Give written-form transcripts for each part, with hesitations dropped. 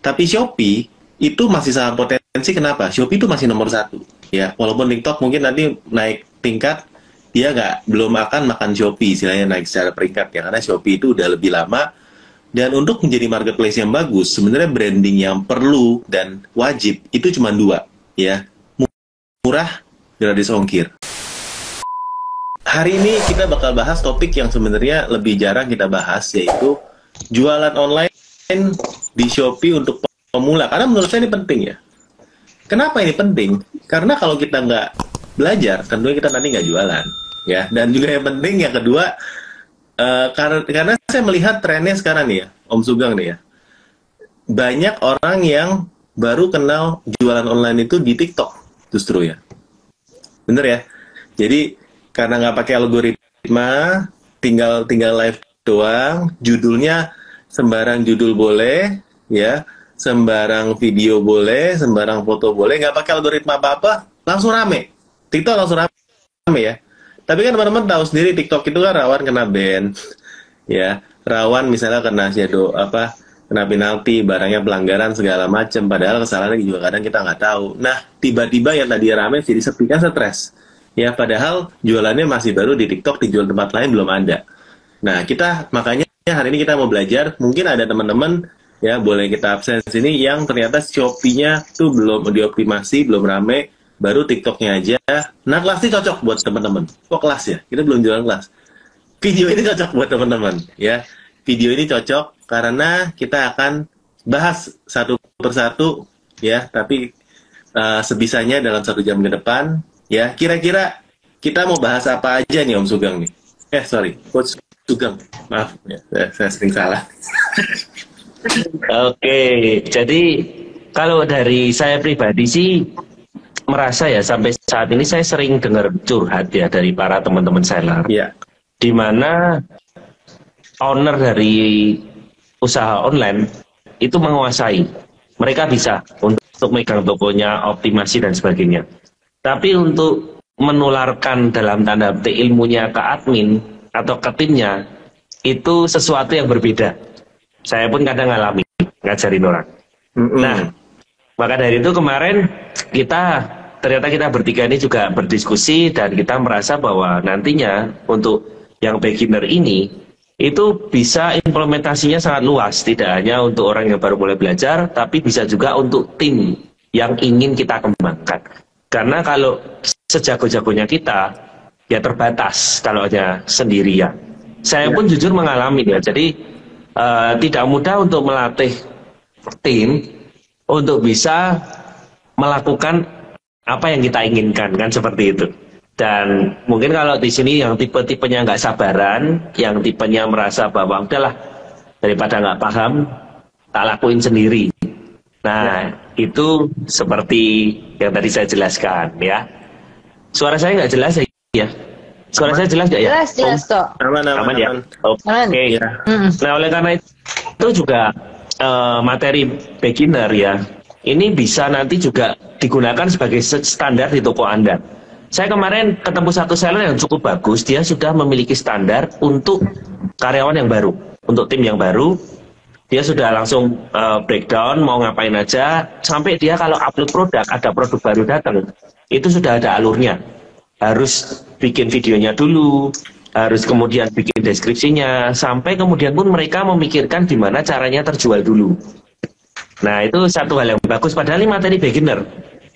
Tapi Shopee itu masih sangat potensi. Kenapa? Shopee itu masih nomor satu. Ya, walaupun TikTok mungkin nanti naik tingkat, dia belum akan makan Shopee, istilahnya naik secara peringkat ya, karena Shopee itu udah lebih lama. Dan untuk menjadi marketplace yang bagus, sebenarnya branding yang perlu dan wajib itu cuma dua, ya, murah, gratis ongkir. Hari ini kita bakal bahas topik yang sebenarnya lebih jarang kita bahas, yaitu jualan online di Shopee untuk pemula. Karena menurut saya ini penting ya. Kenapa ini penting? Karena kalau kita nggak belajar, tentunya kita nanti nggak jualan, ya. Dan juga yang penting yang kedua, karena saya melihat trennya sekarang nih ya, Om Sugeng nih ya, banyak orang yang baru kenal jualan online itu di TikTok justru ya, bener ya. Jadi karena nggak pakai algoritma, tinggal live doang, judulnya sembarang judul boleh, ya, sembarang video boleh, sembarang foto boleh, nggak pakai algoritma apa-apa, langsung rame. TikTok langsung rame ya. Tapi kan teman-teman tahu sendiri TikTok itu kan rawan kena ban, ya, rawan misalnya kena shadow kena penalti, barangnya pelanggaran segala macam. Padahal kesalahannya juga kadang kita nggak tahu. Nah, tiba-tiba yang tadi rame jadi sepi, kan stres. Ya, padahal jualannya masih baru di TikTok, dijual tempat lain belum ada. Nah, makanya hari ini kita mau belajar. Mungkin ada teman-teman ya, boleh kita absen sini yang ternyata Shopee-nya tuh belum dioptimasi, belum rame. Baru TikToknya aja. Nah, kelas ini cocok buat teman-teman. Kok kelas ya? Kita belum jualan kelas. Video ini cocok buat teman-teman, ya. Video ini cocok karena kita akan bahas satu persatu, ya. Tapi sebisanya dalam 1 jam ke depan, ya. Kira-kira kita mau bahas apa aja nih, Om Sugeng nih? Sorry, Coach Sugeng. Maaf, ya, saya sering salah. Oke, jadi kalau dari saya pribadi sih merasa ya, sampai saat ini saya sering dengar curhat ya dari para teman-teman seller, di mana owner dari usaha online itu menguasai, mereka bisa untuk megang tokonya, optimasi dan sebagainya. Tapi untuk menularkan dalam tanda petik ilmunya ke admin atau ke timnya, itu sesuatu yang berbeda. Saya pun kadang ngalami ngajarin orang. Nah, maka dari itu kemarin ternyata kita bertiga ini juga berdiskusi dan kita merasa bahwa nantinya untuk yang beginner ini itu bisa implementasinya sangat luas, tidak hanya untuk orang yang baru mulai belajar, tapi bisa juga untuk tim yang ingin kita kembangkan. Karena kalau sejago-jagonya kita, ya terbatas kalau hanya sendirian. Saya pun jujur mengalami ya, jadi tidak mudah untuk melatih tim untuk bisa melakukan apa yang kita inginkan, kan seperti itu. Dan mungkin kalau di sini yang tipe-tipenya nggak sabaran, yang tipenya merasa bahwa udahlah daripada nggak paham, tak lakuin sendiri. Nah, itu seperti yang tadi saya jelaskan ya. Suara saya nggak jelas ya? Suara saya jelas nggak ya? Jelas kok. Aman ya. Oke. Ya. Nah, oleh karena itu juga materi beginner ya, ini bisa nanti juga digunakan sebagai standar di toko Anda. Saya kemarin ketemu satu seller yang cukup bagus, dia sudah memiliki standar untuk karyawan yang baru, untuk tim yang baru. Dia sudah langsung breakdown mau ngapain aja, sampai dia kalau upload produk, ada produk baru datang, itu sudah ada alurnya. Harus bikin videonya dulu, harus kemudian bikin deskripsinya, sampai kemudian pun mereka memikirkan gimana caranya terjual dulu. Nah, itu satu hal yang bagus, padahal ini materi beginner.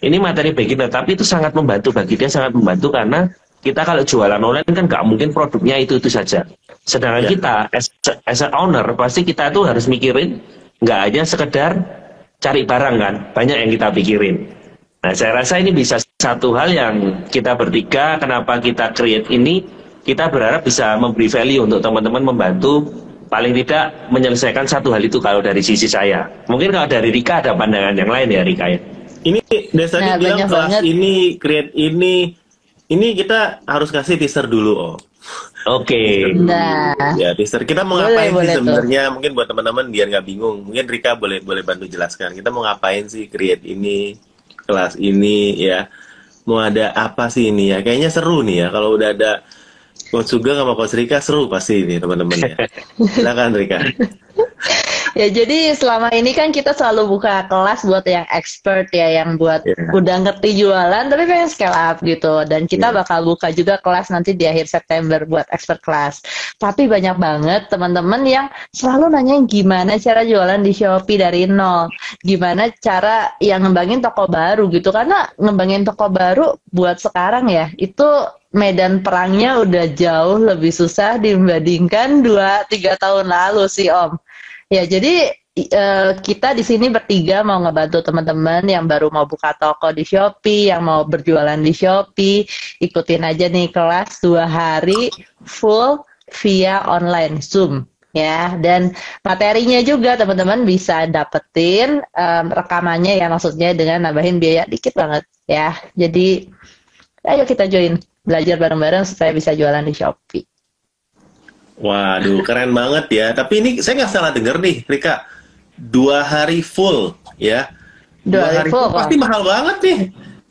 Ini materi beginner, tapi itu sangat membantu bagi dia, sangat membantu karena kita kalau jualan online kan nggak mungkin produknya itu saja. Sedangkan kita as a owner, pasti kita tuh harus mikirin, nggak hanya sekedar cari barang kan, banyak yang kita pikirin. Nah, saya rasa ini bisa satu hal yang kita bertiga, kenapa kita create ini, kita berharap bisa memberi value untuk teman-teman, membantu paling tidak menyelesaikan satu hal itu kalau dari sisi saya. Mungkin kalau dari Rika ada pandangan yang lain ya, Rika ya. Ini Desa bilang kelas ini, create ini kita harus kasih teaser dulu, oh. Oke. Nah. Ya, teaser. Kita mau ngapain sih sebenarnya? Mungkin buat teman-teman biar nggak bingung. Mungkin Rika boleh bantu jelaskan. Kita mau ngapain sih create ini, kelas ini, ya. Mau ada apa sih ini ya? Kayaknya seru nih ya. Kalau udah ada Coach Sugeng sama Coach Rika, seru pasti ini teman-teman ya. Silakan Rika. Ya, jadi selama ini kan kita selalu buka kelas buat yang expert ya, yang buat udah ngerti jualan, tapi pengen scale up gitu. Dan kita bakal buka juga kelas nanti di akhir September buat expert kelas. Tapi banyak banget teman-teman yang selalu nanyain gimana cara jualan di Shopee dari nol. Gimana cara yang ngembangin toko baru gitu. Karena ngembangin toko baru buat sekarang ya, itu medan perangnya udah jauh lebih susah dibandingkan 2-3 tahun lalu sih Om. Ya, jadi kita di sini bertiga mau ngebantu teman-teman yang baru mau buka toko di Shopee, yang mau berjualan di Shopee. Ikutin aja nih kelas 2 hari full via online Zoom ya. Dan materinya juga teman-teman bisa dapetin rekamannya ya, maksudnya dengan nambahin biaya dikit banget ya. Jadi ayo kita join, belajar bareng-bareng supaya bisa jualan di Shopee. Waduh, keren banget ya. Tapi ini saya nggak salah denger nih, Rika. 2 hari full, ya. 2 hari full pasti mahal banget nih.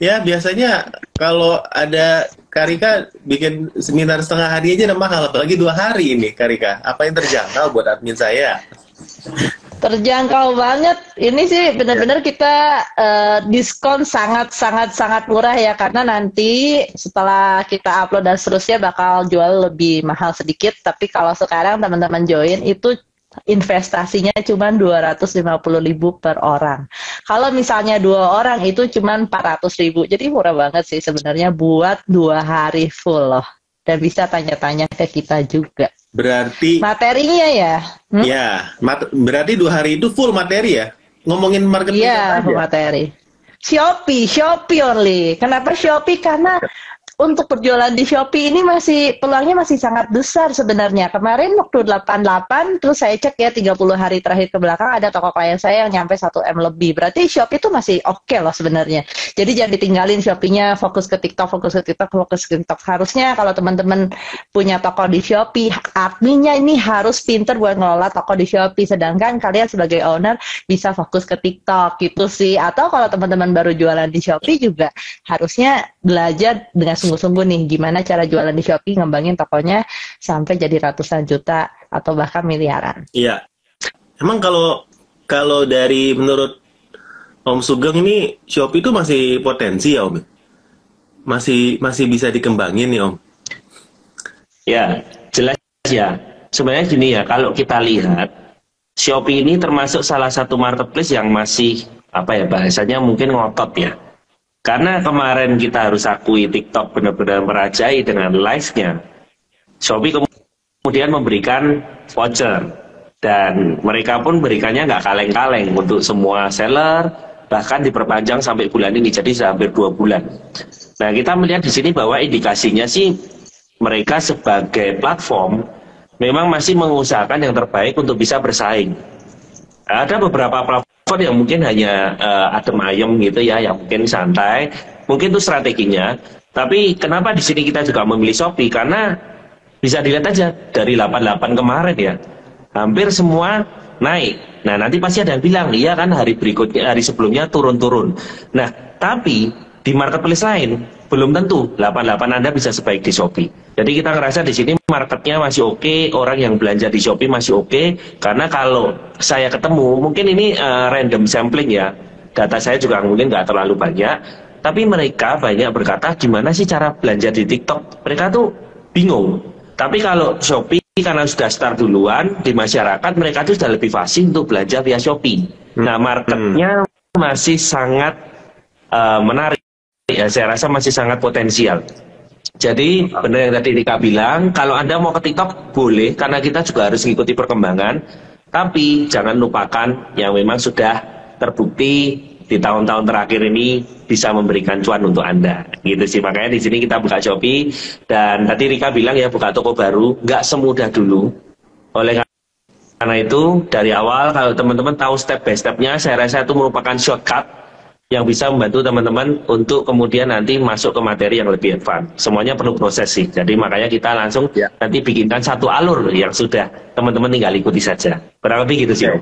Ya, biasanya kalau ada Karika bikin seminar setengah hari aja udah mahal, apalagi 2 hari ini, Karika. Apa yang terjangkau buat admin saya? Terjangkau banget. Ini sih benar-benar kita diskon sangat murah ya, karena nanti setelah kita upload dan seterusnya bakal jual lebih mahal sedikit. Tapi kalau sekarang teman-teman join itu investasinya cuma 250.000 per orang. Kalau misalnya 2 orang itu cuma 400.000. Jadi murah banget sih sebenarnya buat 2 hari full loh. Dan bisa tanya-tanya ke kita juga. Berarti materinya ya? Ya, berarti 2 hari itu full materi ya? Ngomongin marketing aja? Iya, materi. Shopee only. Kenapa Shopee? Karena untuk berjualan di Shopee ini peluangnya masih sangat besar sebenarnya. Kemarin waktu 88, terus saya cek ya 30 hari terakhir ke belakang ada toko klien saya yang nyampe 1M lebih. Berarti Shopee itu masih oke loh sebenarnya. Jadi jangan ditinggalin Shopee-nya, fokus ke TikTok. Harusnya kalau teman-teman punya toko di Shopee, adminnya ini harus pinter buat ngelola toko di Shopee. Sedangkan kalian sebagai owner bisa fokus ke TikTok gitu sih. Atau kalau teman-teman baru jualan di Shopee juga harusnya belajar dengan sungguh-sungguh nih gimana cara jualan di Shopee, ngembangin tokonya sampai jadi ratusan juta atau bahkan miliaran. Iya. Emang kalau dari menurut Om Sugeng ini Shopee itu masih potensi ya Om? Masih bisa dikembangin nih Om? Ya, jelas ya. Sebenarnya gini ya, kalau kita lihat Shopee ini termasuk salah satu marketplace yang masih bahasanya mungkin ngotot ya. Karena kemarin kita harus akui TikTok benar-benar merajai dengan live-nya. Shopee kemudian memberikan voucher. Dan mereka pun berikannya nggak kaleng-kaleng untuk semua seller, bahkan diperpanjang sampai bulan ini, jadi hampir 2 bulan. Nah, kita melihat di sini bahwa indikasinya sih mereka sebagai platform memang masih mengusahakan yang terbaik untuk bisa bersaing. Ada beberapa platform yang mungkin hanya adem ayem gitu ya, yang mungkin santai, mungkin itu strateginya. Tapi kenapa di sini kita juga memilih Shopee? Karena bisa dilihat aja dari 88 kemarin ya, hampir semua naik. Nah, nanti pasti ada yang bilang, iya kan hari berikutnya, hari sebelumnya turun-turun. Nah, tapi di marketplace lain belum tentu 88 Anda bisa sebaik di Shopee. Jadi kita ngerasa di sini marketnya masih oke, orang yang belanja di Shopee masih oke. Karena kalau saya ketemu, mungkin ini random sampling ya, data saya juga mungkin nggak terlalu banyak, tapi mereka banyak berkata gimana sih cara belanja di TikTok. Mereka tuh bingung. Tapi kalau Shopee karena sudah start duluan di masyarakat, mereka tuh sudah lebih fasih untuk belanja via Shopee. Nah, marketnya masih sangat menarik. Ya, saya rasa masih sangat potensial. Jadi benar yang tadi Rika bilang, kalau Anda mau ke TikTok boleh, karena kita juga harus mengikuti perkembangan. Tapi jangan lupakan yang memang sudah terbukti di tahun-tahun terakhir ini bisa memberikan cuan untuk Anda. Gitu sih, makanya di sini kita buka Shopee. Dan tadi Rika bilang ya, buka toko baru nggak semudah dulu. Oleh karena itu dari awal kalau teman-teman tahu step by stepnya, saya rasa itu merupakan shortcut yang bisa membantu teman-teman untuk kemudian nanti masuk ke materi yang lebih advance. Semuanya perlu proses sih. Jadi makanya kita langsung nanti bikinkan satu alur yang sudah teman-teman tinggal ikuti saja. Kurang lebih gitu sih.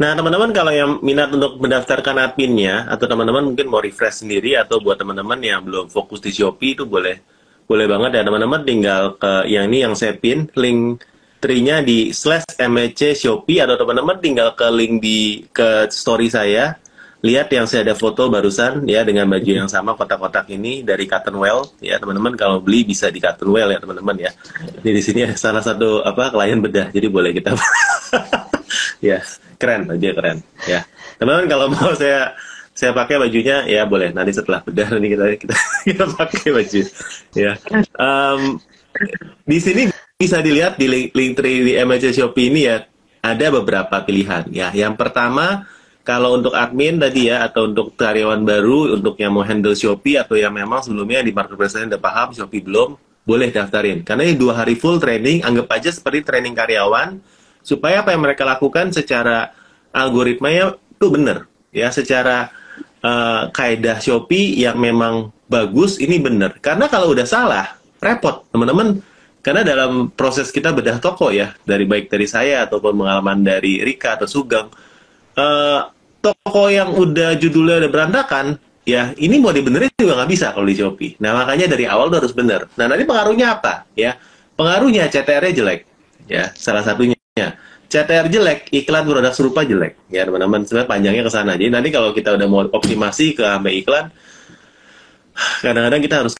Nah, teman-teman kalau yang minat untuk mendaftarkan adminnya, atau teman-teman mungkin mau refresh sendiri, atau buat teman-teman yang belum fokus di Shopee, itu boleh banget ya teman-teman, tinggal ke yang ini yang saya pin link Linktree-nya di /MEC Shopee, atau teman-teman tinggal ke link ke story saya, lihat yang saya ada foto barusan ya dengan baju yang sama kotak-kotak ini dari Cottonwell ya teman-teman. Kalau beli bisa di Cottonwell ya teman-teman ya. Jadi di sini salah satu klien bedah, jadi boleh kita ya keren, baju keren ya teman-teman. Kalau mau saya pakai bajunya ya boleh, nanti setelah bedah nanti kita pakai baju ya. Di sini bisa dilihat di Linktree di MEC Shopee ini ya, ada beberapa pilihan ya. Yang pertama, kalau untuk admin tadi ya, atau untuk karyawan baru, untuk yang mau handle Shopee atau yang memang sebelumnya di marketplace udah paham, Shopee belum, boleh daftarin. Karena ini 2 hari full training, anggap aja seperti training karyawan, supaya apa yang mereka lakukan secara algoritmanya itu benar ya, secara kaidah Shopee yang memang bagus, ini benar. Karena kalau udah salah, repot teman-teman. Karena dalam proses kita bedah toko ya, baik dari saya ataupun pengalaman dari Rika atau Sugeng, toko yang udah judulnya udah berantakan, ya ini mau dibenerin juga nggak bisa kalau di Shopee. Nah makanya dari awal udah harus bener. Nah nanti pengaruhnya apa? Ya pengaruhnya CTR-nya jelek, ya salah satunya. CTR jelek, iklan produk serupa jelek, ya teman-teman. Sebenarnya panjangnya ke sana. Jadi nanti kalau kita udah mau optimasi ke sampai iklan, kadang-kadang kita harus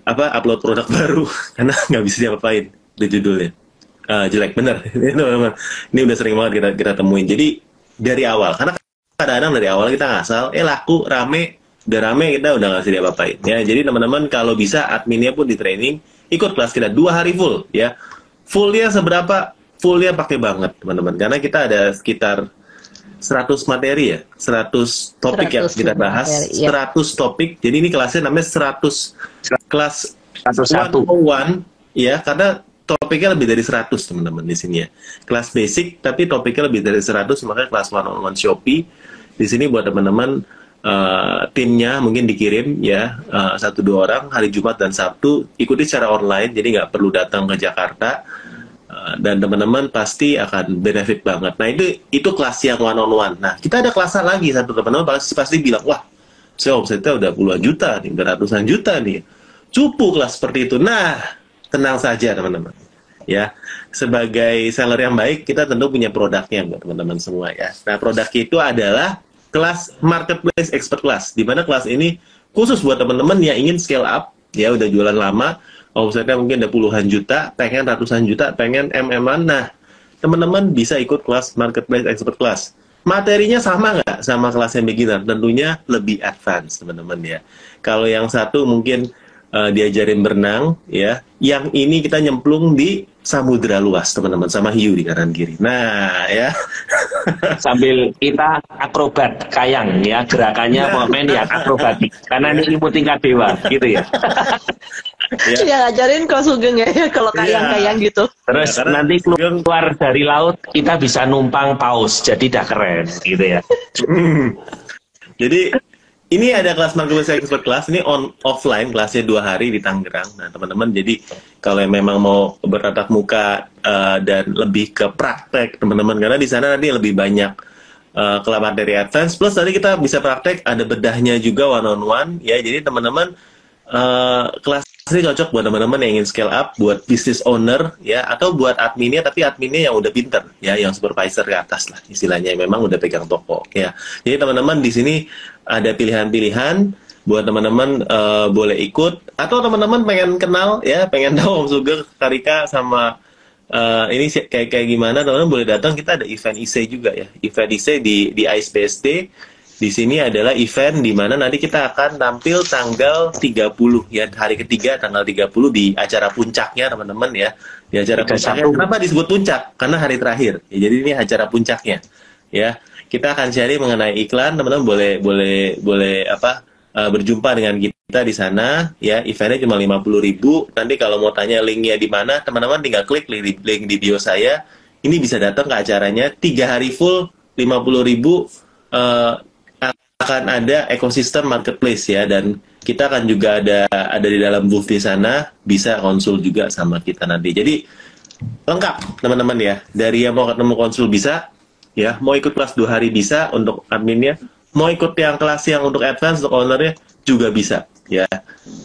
upload produk baru karena nggak bisa diapa-apain di judulnya. Jelek bener, teman-teman. Ini udah sering banget kita temuin. Jadi dari awal, karena kadang-kadang dari awal kita ngasal, laku, rame, udah rame kita udah nggak bisa diapa-apain. Ya, jadi teman-teman kalau bisa adminnya pun di training, ikut kelas kita 2 hari full, ya. Fullnya seberapa? Fullnya pakai banget, teman-teman. Karena kita ada sekitar 100 materi ya, 100 topik yang kita bahas, materi, ya. 100 topik. Jadi ini kelasnya namanya 100 kelas 101 ya, karena topiknya lebih dari 100 teman-teman di sini ya. Kelas basic tapi topiknya lebih dari 100, makanya kelas one-on-one Shopee. Di sini buat teman-teman timnya mungkin dikirim ya 1-2 orang hari Jumat dan Sabtu, ikuti secara online, jadi nggak perlu datang ke Jakarta. Dan teman-teman pasti akan benefit banget. Nah itu kelas yang one-on-one. Nah kita ada kelas lagi satu, teman-teman pasti bilang, wah saya omsetnya udah puluhan juta nih, udah ratusan juta nih, cupu kelas seperti itu. Nah tenang saja teman-teman ya, sebagai seller yang baik kita tentu punya produknya buat teman-teman semua ya. Nah produknya itu adalah kelas Marketplace Expert Class, di mana kelas ini khusus buat teman-teman yang ingin scale up ya, udah jualan lama, omsetnya mungkin udah puluhan juta, pengen ratusan juta, pengen MM-an. Nah teman-teman bisa ikut kelas Marketplace Expert Class. Materinya sama nggak sama kelas yang beginner? Tentunya lebih advance teman-teman ya. Kalau yang satu mungkin diajarin berenang ya, yang ini kita nyemplung di samudra luas teman-teman, sama hiu di kanan kiri. Nah ya sambil kita akrobat kayang ya, gerakannya momen ya akrobatik, karena ini ilmu tingkat dewa gitu ya. Ya ngajarin kok Sugeng ya kalau kayang-kayang gitu. Terus ya, nanti keluar dari laut kita bisa numpang paus, jadi dah keren gitu ya. Jadi ini ada kelas Marketplace Expert Class, ini offline, kelasnya 2 hari di Tangerang. Nah teman-teman, jadi kalau yang memang mau bertatap muka dan lebih ke praktek teman-teman, karena di sana nanti lebih banyak kelas materi advance, plus tadi kita bisa praktek, ada bedahnya juga one-on-one ya. Jadi teman-teman, kelas ini cocok buat teman-teman yang ingin scale up, buat business owner ya, atau buat adminnya, tapi adminnya yang udah pinter ya, yang supervisor ke atas lah istilahnya, yang memang udah pegang toko ya. Jadi teman-teman di sini ada pilihan-pilihan buat teman-teman boleh ikut, atau teman-teman pengen kenal ya, pengen tahu Om Sugeng, Karika sama ini kayak gimana, teman-teman boleh datang. Kita ada event IC juga ya, event IC di ICE BSD. Di sini adalah event di mana nanti kita akan tampil tanggal 30 ya, hari ketiga tanggal 30 di acara puncaknya teman-teman ya. Di acara puncaknya, kenapa disebut puncak? Karena hari terakhir. Ya, jadi ini acara puncaknya. Ya, kita akan share mengenai iklan, teman-teman boleh berjumpa dengan kita di sana ya. Eventnya cuma 50.000. Nanti kalau mau tanya linknya di mana, teman-teman tinggal klik link di bio saya. Ini bisa datang ke acaranya 3 hari full 50.000. Akan ada ekosistem marketplace ya, dan kita akan juga ada di dalam booth di sana, bisa konsul juga sama kita nanti. Jadi lengkap teman-teman ya, dari yang mau ketemu konsul bisa ya, mau ikut kelas 2 hari bisa untuk adminnya, mau ikut yang kelas yang untuk advance untuk ownernya juga bisa ya.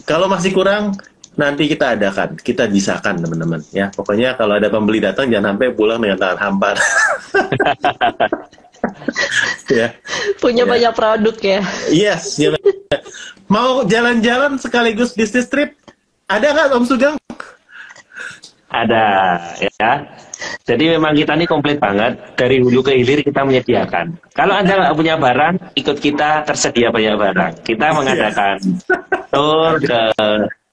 Kalau masih kurang, nanti kita adakan, kita bisakan teman-teman ya. Pokoknya kalau ada pembeli datang jangan sampai pulang dengan tangan hampa. Ya. Punya banyak produk ya. Yes. Ya. Mau jalan-jalan sekaligus bisnis trip? Ada nggak Om Sugeng? Ada ya. Jadi memang kita ini komplit banget, dari hulu ke hilir kita menyediakan. Kalau Anda nggak punya barang, ikut kita, tersedia banyak barang. Kita mengadakan tour ke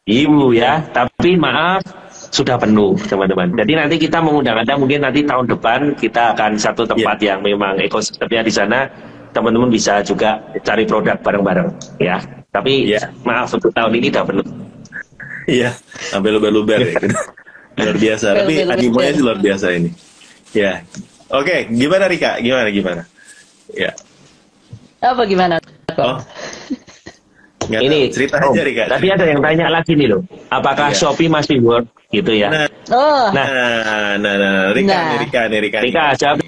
Ibu ya, tapi maaf sudah penuh teman-teman. Jadi nanti kita mengundang Anda, mungkin nanti tahun depan kita akan satu tempat yang memang ekosistemnya di sana, teman-teman bisa juga cari produk bareng-bareng ya. Tapi maaf untuk tahun ini sudah penuh. Iya, sampai luber-luber ya. Luar biasa, tapi animonya luar biasa ini. Ya, oke, gimana Rika? Gimana? Ya. Apa gimana? Oh. Ini cerita aja Rika. Tapi ada yang tanya lagi nih loh, apakah Shopee masih work gitu ya? Rika, jawab.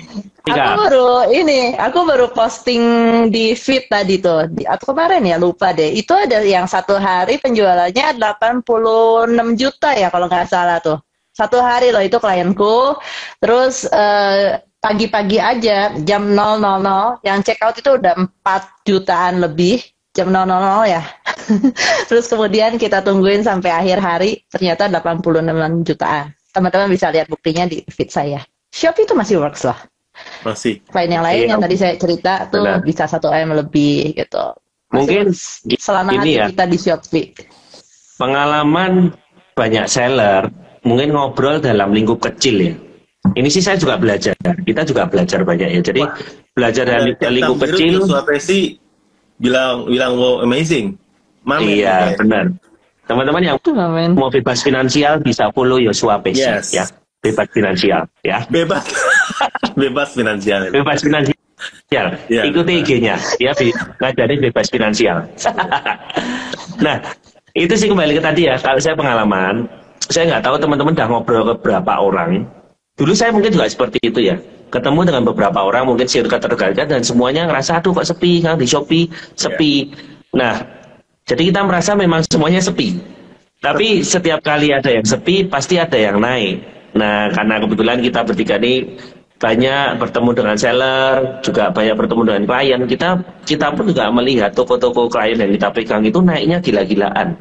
Aku baru posting di feed tadi tuh. Aku kemarin ya lupa deh. Itu ada yang satu hari penjualannya 86 juta ya kalau nggak salah tuh. Satu hari loh itu klienku. Terus pagi-pagi aja jam 000 yang check out itu udah 4 jutaan lebih. Jam 000 ya. Terus kemudian kita tungguin sampai akhir hari ternyata 86 jutaan. Teman-teman bisa lihat buktinya di feed saya. Shopee itu masih works lah. Masih. Lain yang lain yang tadi saya cerita tuh bisa 1M lebih gitu. Mungkin selama hari kita di Shopee. Pengalaman banyak seller mungkin ngobrol dalam lingkup kecil ya. Ini sih saya juga belajar. Kita juga belajar banyak ya. Jadi belajar dari lingkup kecil. Suapesi bilang wow amazing. Mamen, iya benar. Teman-teman yang mau bebas finansial bisa follow Yosua Pesi ya. Bebas finansial ya. Bebas finansial. Bebas finansial. Ikuti IG-nya. Dia ngajarin bebas finansial. Nah, itu sih kembali ke tadi ya. Kalau saya pengalaman, saya nggak tahu teman-teman udah ngobrol ke berapa orang. Dulu saya mungkin juga seperti itu ya. Ketemu dengan beberapa orang, mungkin circle terdekat dan semuanya ngerasa, aduh kok sepi kan di Shopee, sepi. Nah, jadi kita merasa memang semuanya sepi. Tapi setiap kali ada yang sepi, pasti ada yang naik. Nah, karena kebetulan kita bertiga ini banyak bertemu dengan seller, juga banyak bertemu dengan klien, kita pun juga melihat toko-toko klien yang kita pegang itu naiknya gila-gilaan.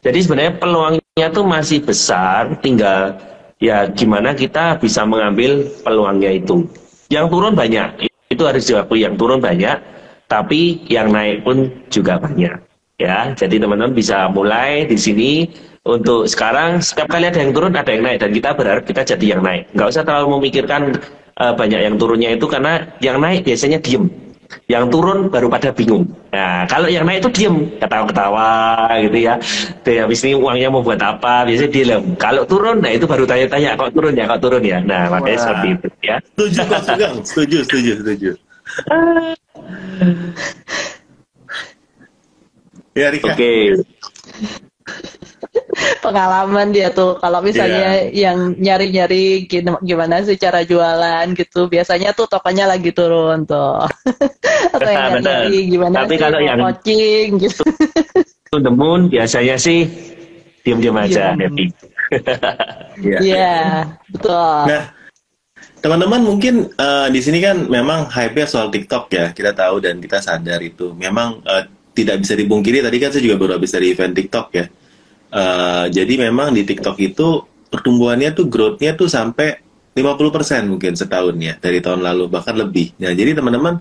Jadi sebenarnya peluangnya tuh masih besar, tinggal ya gimana kita bisa mengambil peluangnya itu. Yang turun banyak, itu harus diakui, yang turun banyak, tapi yang naik pun juga banyak. Ya, jadi teman-teman bisa mulai di sini. Untuk sekarang setiap kali ada yang turun ada yang naik, dan kita berharap kita jadi yang naik. Nggak usah terlalu memikirkan banyak yang turunnya itu, karena yang naik biasanya diem, yang turun baru pada bingung. Nah, kalau yang naik itu diem, ketawa-ketawa gitu ya. Habis ini uangnya mau buat apa, biasanya diem. Kalau turun, nah itu baru tanya-tanya, kok turun ya. Nah, makanya seperti itu ya. Setuju Kak Sugeng, setuju. Ya Rika. Oke. Pengalaman dia tuh kalau misalnya yang nyari-nyari gimana sih cara jualan gitu, biasanya tuh tokonya lagi turun tuh. Atau yang nyari gimana tapi sih kalau yang coaching gitu. Demun biasanya sih diam-diam aja, happy. Iya, betul. Nah, teman-teman mungkin di sini kan memang hype-nya soal TikTok ya, kita tahu dan kita sadar itu. Memang tidak bisa dipungkiri, tadi kan saya juga baru habis dari event TikTok ya. Jadi memang di TikTok itu pertumbuhannya tuh growth-nya tuh sampai 50% mungkin setahun ya, dari tahun lalu bahkan lebih. Nah, jadi teman-teman,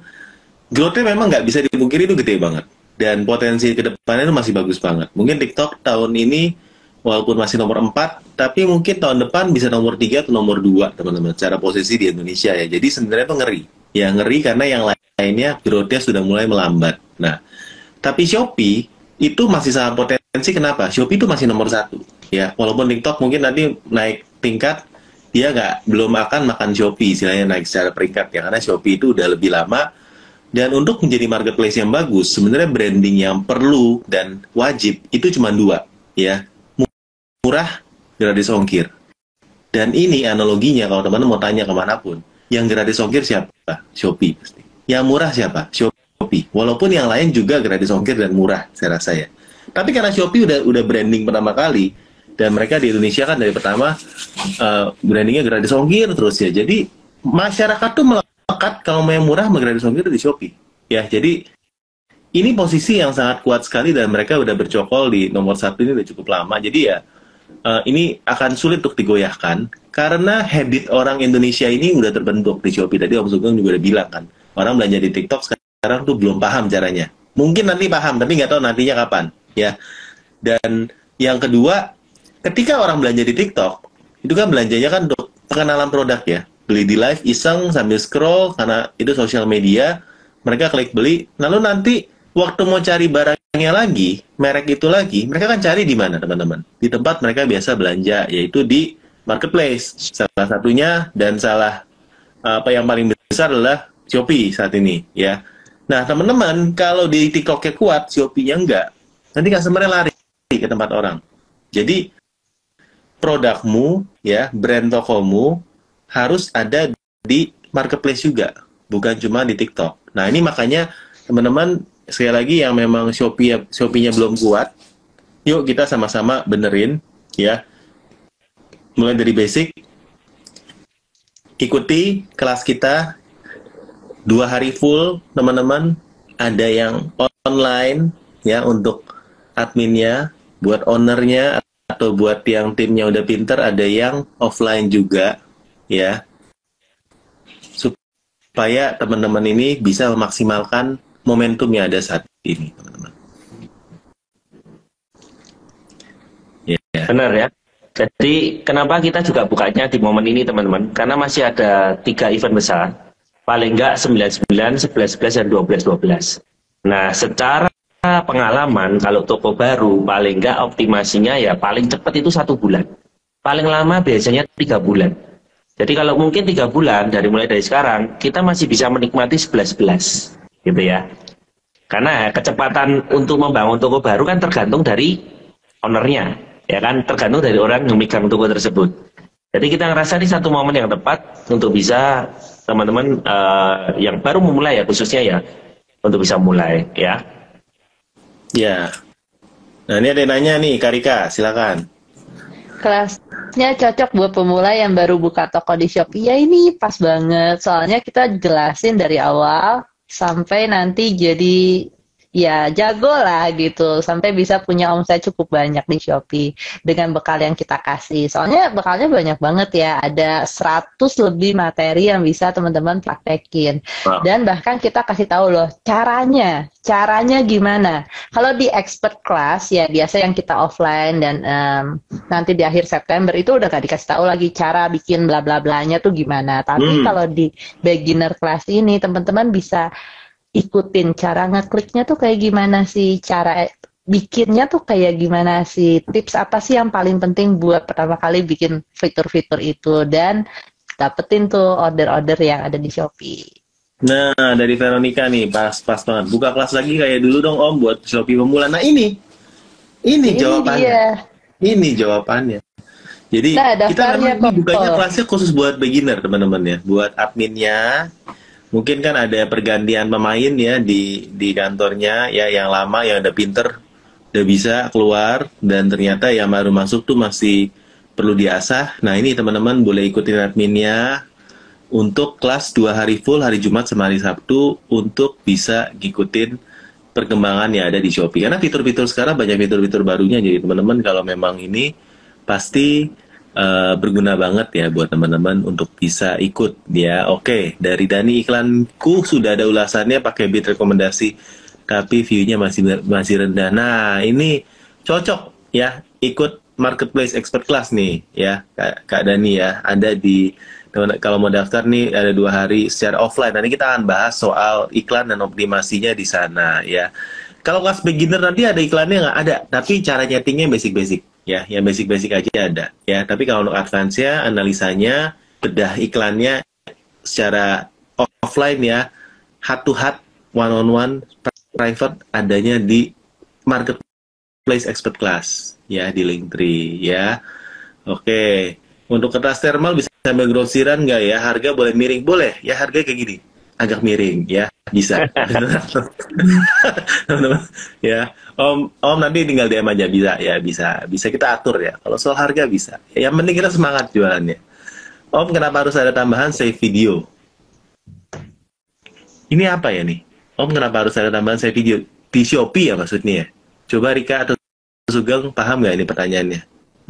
growth-nya memang nggak bisa dipungkiri itu gede banget, dan potensi kedepannya itu masih bagus banget. Mungkin TikTok tahun ini walaupun masih nomor 4, tapi mungkin tahun depan bisa nomor 3 atau nomor 2 teman-teman, secara posisi di Indonesia ya. Jadi sebenarnya itu ngeri ya, ngeri karena yang lainnya growth-nya sudah mulai melambat. Nah, tapi Shopee itu masih sangat potensi. Kenapa? Shopee itu masih nomor 1 ya, walaupun TikTok mungkin nanti naik tingkat, dia belum akan makan Shopee, istilahnya naik secara peringkat ya, karena Shopee itu udah lebih lama. Dan untuk menjadi marketplace yang bagus, sebenarnya branding yang perlu dan wajib itu cuma 2 ya, murah, gratis ongkir. Dan ini analoginya kalau teman-teman mau tanya kemanapun, yang gratis ongkir siapa? Shopee pasti. Yang murah siapa? Shopee. Walaupun yang lain juga gratis ongkir dan murah, saya rasa ya. Tapi karena Shopee udah branding pertama kali, Dan mereka di Indonesia kan dari pertama brandingnya gratis ongkir terus ya. Jadi masyarakat tuh melekat kalau mau yang murah gratis ongkir di Shopee. Ya, jadi ini posisi yang sangat kuat sekali dan mereka udah bercokol di nomor 1 ini udah cukup lama. Jadi ya ini akan sulit untuk digoyahkan karena habit orang Indonesia ini udah terbentuk di Shopee. Tadi Om Sugeng juga udah bilang kan, orang belanja di TikTok sekarang tuh belum paham caranya. Mungkin nanti paham, tapi nggak tahu nantinya kapan. Ya. Dan yang kedua, ketika orang belanja di TikTok, itu kan belanjanya kan untuk pengenalan produk ya. Beli di live, iseng, sambil scroll, karena itu sosial media, mereka klik beli, lalu nanti waktu mau cari barangnya lagi, merek itu lagi, mereka kan cari di mana teman-teman? Di tempat mereka biasa belanja, yaitu di marketplace. Salah satunya dan apa yang paling besar adalah Shopee saat ini ya. Nah teman-teman, kalau di TikToknya kuat, Shopee-nya enggak, nanti customer-nya lari ke tempat orang. Jadi produkmu ya, brand tokomu harus ada di marketplace juga, bukan cuma di TikTok. Nah ini makanya teman-teman sekali lagi yang memang Shopee-nya belum kuat, yuk kita sama-sama benerin ya. Mulai dari basic, ikuti kelas kita 2 hari full teman-teman. Ada yang online ya untuk adminnya, buat ownernya atau buat yang timnya udah pinter, ada yang offline juga ya, supaya teman-teman ini bisa memaksimalkan momentum yang ada saat ini teman-teman. Benar ya. Jadi kenapa kita juga bukanya di momen ini teman-teman, karena masih ada 3 event besar, paling enggak 99, 11, 11, dan 12, 12. Nah secara pengalaman kalau toko baru paling enggak optimasinya ya paling cepat itu 1 bulan, paling lama biasanya 3 bulan. Jadi kalau mungkin 3 bulan mulai dari sekarang kita masih bisa menikmati 11-11 gitu ya, karena kecepatan untuk membangun toko baru kan tergantung dari ownernya ya kan, tergantung dari orang yang megang toko tersebut. Jadi kita ngerasa ini satu momen yang tepat untuk bisa teman-teman yang baru memulai ya khususnya ya, untuk bisa mulai ya. Ya. Nah ini ada yang nanya nih, Karika, silakan. Kelasnya cocok buat pemula yang baru buka toko di Shopee. Ya ini pas banget, soalnya kita jelasin dari awal sampai nanti jadi ya jago lah gitu, sampai bisa punya omset cukup banyak di Shopee dengan bekal yang kita kasih. Soalnya bekalnya banyak banget ya, ada 100 lebih materi yang bisa teman-teman praktekin. Dan bahkan kita kasih tahu loh caranya gimana. Kalau di expert class ya biasa yang kita offline dan nanti di akhir September itu udah gak dikasih tahu lagi cara bikin bla bla blanya tuh gimana. Tapi kalau di beginner class ini teman-teman bisa ikutin cara ngekliknya tuh kayak gimana sih, cara bikinnya tuh kayak gimana sih, tips apa sih yang paling penting buat pertama kali bikin fitur-fitur itu, dan dapetin tuh order-order yang ada di Shopee. Nah dari Veronica nih, pas banget, buka kelas lagi kayak dulu dong Om buat Shopee pemula. Nah ini jawabannya dia. Ini jawabannya. Jadi kita memang bukanya kelasnya khusus buat beginner teman-teman ya, buat adminnya. Mungkin kan ada pergantian pemain ya di kantornya ya, yang lama yang udah pinter udah bisa keluar, dan ternyata yang baru masuk tuh masih perlu diasah. Nah ini teman-teman boleh ikutin adminnya untuk kelas 2 hari full, hari Jumat sama hari Sabtu, untuk bisa ngikutin perkembangan yang ada di Shopee. Karena fitur-fitur sekarang banyak fitur-fitur barunya, jadi teman-teman kalau memang ini pasti berguna banget ya buat teman-teman untuk bisa ikut ya. Oke, dari Dani, iklanku sudah ada ulasannya pakai bid rekomendasi tapi view-nya masih rendah. Nah ini cocok ya ikut marketplace expert class nih ya Kak Dani ya. Ada di, kalau mau daftar nih ada 2 hari secara offline. Nanti kita akan bahas soal iklan dan optimasinya di sana ya. Kalau kelas beginner nanti ada iklannya nggak? Ada, tapi cara nyetingnya basic-basic ya, yang basic-basic aja ada ya. Tapi kalau untuk advance-nya, analisanya, bedah iklannya secara offline ya, heart to heart, one on one, private, adanya di marketplace expert class ya, di Linktree ya. Oke, untuk kertas thermal bisa sambil grosiran nggak ya? Harga boleh miring? Boleh ya, harga kayak gini. agak miring ya, bisa. Teman-teman ya. Om nanti tinggal DM aja, bisa kita atur ya. Kalau soal harga bisa. Yang penting kita semangat jualannya. Om, kenapa harus ada tambahan save video? Ini apa ya nih? Om, kenapa harus ada tambahan save video? Di Shopee ya maksudnya ya? Coba Rika atau Sugeng paham nggak ini pertanyaannya?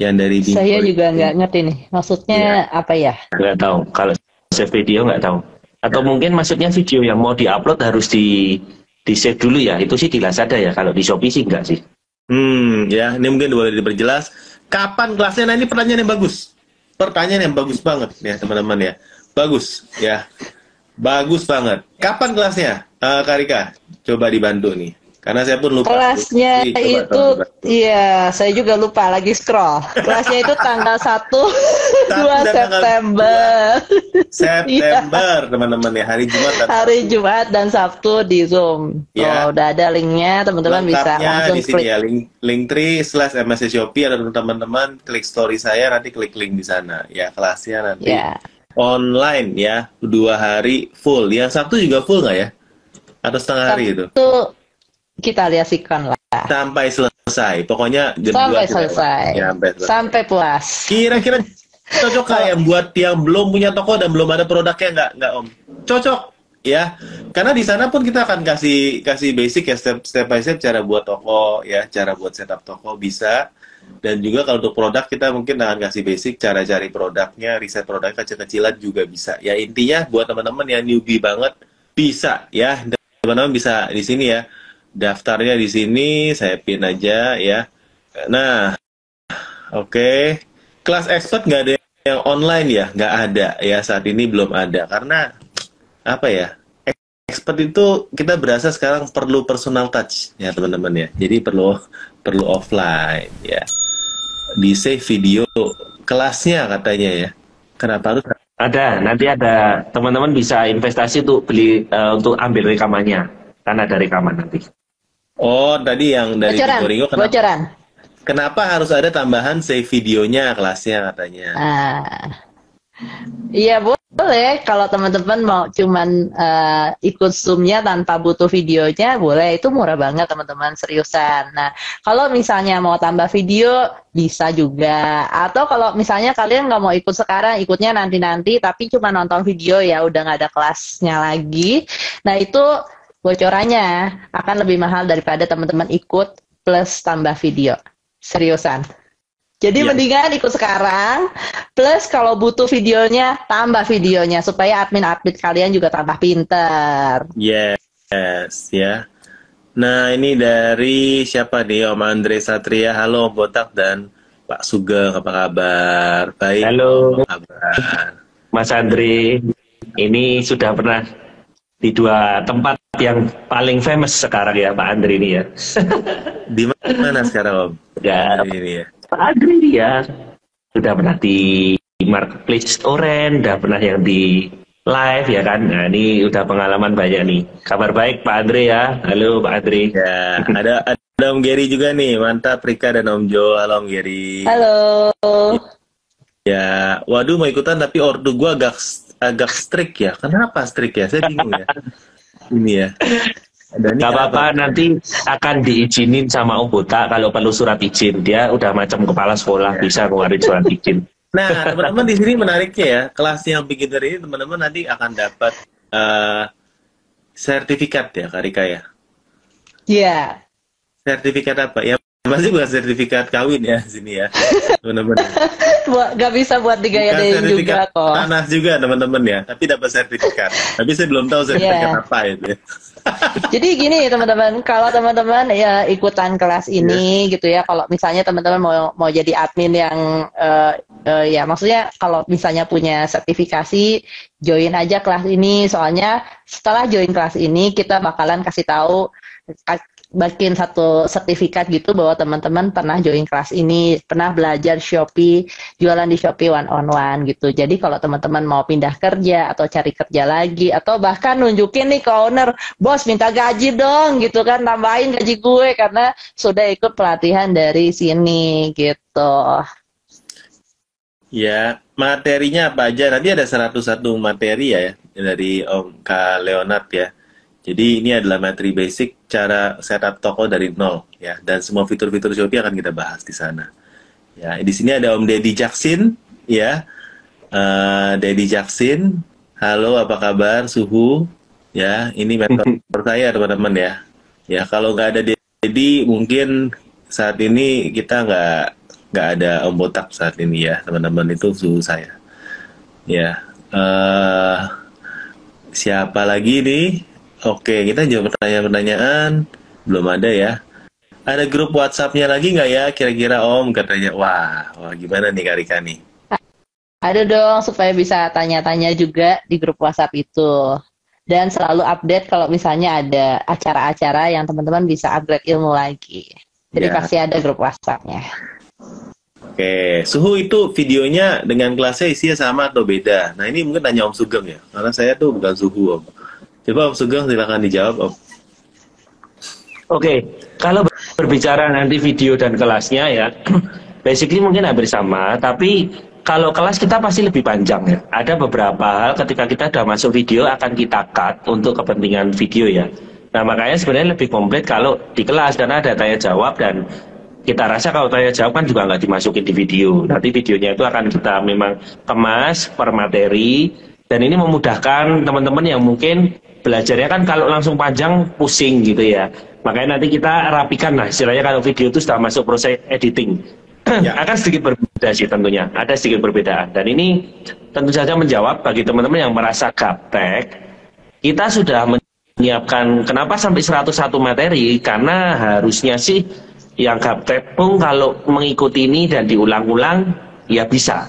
Yang dari Saya juga nggak ngerti nih. Maksudnya apa ya? Nggak tahu. Kalau save video nggak tahu. Atau mungkin maksudnya video yang mau diupload harus di save dulu ya. Itu sih di Lazada ya. Kalau di Shopee sih enggak sih. Ya, ini mungkin boleh diperjelas. Kapan kelasnya? Nah, ini pertanyaan yang bagus. Pertanyaan yang bagus banget ya, teman-teman ya. Bagus ya. Bagus banget. Kapan kelasnya? Kak Rika, coba dibantu nih. Karena saya pun lupa. Kelasnya itu, iya, saya juga lupa, lagi scroll. Kelasnya itu tanggal 1, 2 September. September, teman-teman ya, hari Jumat dan hari Jumat dan Sabtu di Zoom. Ya. Oh, udah ada linknya, teman-teman bisa langsung di sini klik. ya, Linktree/MSC Shopee, ada teman-teman klik story saya, nanti klik link di sana. Ya, kelasnya nanti online ya, 2 hari full. Yang Sabtu juga full nggak ya? Atau setengah hari itu? Sabtu kita liasikan lah. Sampai selesai. Pokoknya sampai selesai. Ya, sampai puas. Kira-kira cocok kayak buat yang belum punya toko dan belum ada produknya nggak Om? Cocok ya. Karena di sana pun kita akan kasih basic ya, step by step cara buat toko ya, cara buat setup toko bisa. Dan juga kalau untuk produk kita mungkin akan kasih basic cara cari produknya, riset produk kecil-kecilan juga bisa. Ya intinya buat teman-teman yang newbie banget bisa ya. Teman-teman bisa di sini ya. Daftarnya di sini, saya pin aja ya. Nah, oke. Kelas expert nggak ada yang online ya? Nggak ada ya, saat ini belum ada. Karena, apa ya, expert itu kita berasa sekarang perlu personal touch ya teman-teman ya. Jadi perlu offline ya. Di save video kelasnya katanya ya. Kenapa harus? Ada, nanti ada. Teman-teman bisa investasi untuk beli, untuk ambil rekamannya. Kan ada rekaman nanti. Oh, tadi yang dari Ringo, kenapa harus ada tambahan save videonya kelasnya katanya? Iya boleh, kalau teman-teman mau cuman ikut Zoom-nya tanpa butuh videonya, boleh, itu murah banget teman-teman, seriusan. Nah, kalau misalnya mau tambah video, bisa juga. Atau kalau misalnya kalian nggak mau ikut sekarang, ikutnya nanti-nanti, tapi cuma nonton video ya, udah nggak ada kelasnya lagi. Nah, itu bocorannya akan lebih mahal daripada teman-teman ikut plus tambah video. Seriusan. Jadi mendingan ikut sekarang, plus kalau butuh videonya, tambah videonya, supaya admin-admin kalian juga tambah pinter. Yes, ya. Nah, ini dari siapa nih? Om Andre Satria. Halo, Om Botak dan Pak Sugeng, apa kabar? Baik. Halo, apa kabar? Mas Andre. Ini sudah pernah di 2 tempat yang paling famous sekarang ya, Pak Andre ini ya. Di mana sekarang, Om? Ya, ini ya. Pak Andre ya sudah pernah di marketplace Oren, udah pernah yang di live ya kan. Nah, ini udah pengalaman banyak nih. Kabar baik Pak Andre ya. Halo Pak Andre. Ya, ada Om Gary juga nih. Mantap Rika dan Om Jo. Halo Om Gary. Halo. Ya, waduh mau ikutan tapi ortu gua agak strict ya. Kenapa strict ya? Saya bingung ya. Ini ya. Gak apa-apa, nanti akan diizinin sama Om Botak kalau perlu surat izin. Dia udah macam kepala sekolah, bisa ngeluarin surat izin. Nah, teman-teman di sini menariknya ya, kelas yang beginner ini teman-teman nanti akan dapat sertifikat ya, Kak Rika ya? Iya. Sertifikat apa? Ya, pasti bukan sertifikat kawin ya sini ya, teman-teman. Gak bisa buat digaya-gayain juga kok. Tanah juga teman-teman ya, tapi dapat sertifikat. Tapi saya belum tahu sertifikat apa itu ya. Jadi gini teman-teman, kalau teman-teman ya ikutan kelas ini gitu ya, kalau misalnya teman-teman mau jadi admin yang ya maksudnya kalau misalnya punya sertifikasi, join aja kelas ini. Soalnya setelah join kelas ini kita bakalan kasih tahu, bikin satu sertifikat gitu bahwa teman-teman pernah join kelas ini, pernah belajar Shopee, jualan di Shopee one on one gitu. Jadi kalau teman-teman mau pindah kerja atau cari kerja lagi, atau bahkan nunjukin nih ke owner, bos minta gaji dong gitu kan, tambahin gaji gue karena sudah ikut pelatihan dari sini gitu. Ya, materinya apa aja? Nanti ada 101 materi ya. dari Om Kak Leonard ya. Jadi ini adalah materi basic cara setup toko dari nol ya, dan semua fitur-fitur Shopee akan kita bahas di sana. Ya, di sini ada Om Deddy Jaksin ya. Deddy Jaksin, halo apa kabar Suhu? Ya, ini mentor saya teman-teman ya. Ya, kalau nggak ada Deddy mungkin saat ini kita nggak ada Om Botak saat ini ya, teman-teman, itu Suhu saya. Ya, siapa lagi nih? Oke, kita jawab pertanyaan-pertanyaan. Belum ada ya. Ada grup WhatsApp-nya lagi nggak ya? Kira-kira Om katanya. Wah, gimana nih Kak Rika nih? Ada dong, supaya bisa tanya-tanya juga di grup WhatsApp itu. Dan selalu update kalau misalnya ada acara-acara yang teman-teman bisa upgrade ilmu lagi. Jadi pasti ada grup WhatsApp-nya. Oke, Suhu itu videonya dengan kelasnya isinya sama atau beda? Nah ini mungkin tanya Om Sugeng ya, karena saya tuh bukan Suhu Om. Coba Om Sugeng silakan dijawab Om. Oke, kalau berbicara nanti video dan kelasnya ya, basically mungkin hampir sama, tapi kalau kelas kita pasti lebih panjang ya. Ada beberapa hal ketika kita udah masuk video akan kita cut untuk kepentingan video ya. Nah makanya sebenarnya lebih komplit kalau di kelas, karena ada tanya jawab, dan kita rasa kalau tanya jawab kan juga nggak dimasukin di video. Nanti videonya itu akan kita memang kemas per materi, dan ini memudahkan teman-teman yang mungkin belajarnya kan kalau langsung panjang pusing gitu ya. Makanya nanti kita rapikan lah, istilahnya kalau video itu sudah masuk proses editing. Ya. Akan sedikit berbeda sih tentunya, ada sedikit perbedaan. Dan ini tentu saja menjawab bagi teman-teman yang merasa gaptek, kita sudah menyiapkan kenapa sampai 101 materi, karena harusnya sih yang gaptek pun kalau mengikuti ini dan diulang-ulang ya bisa.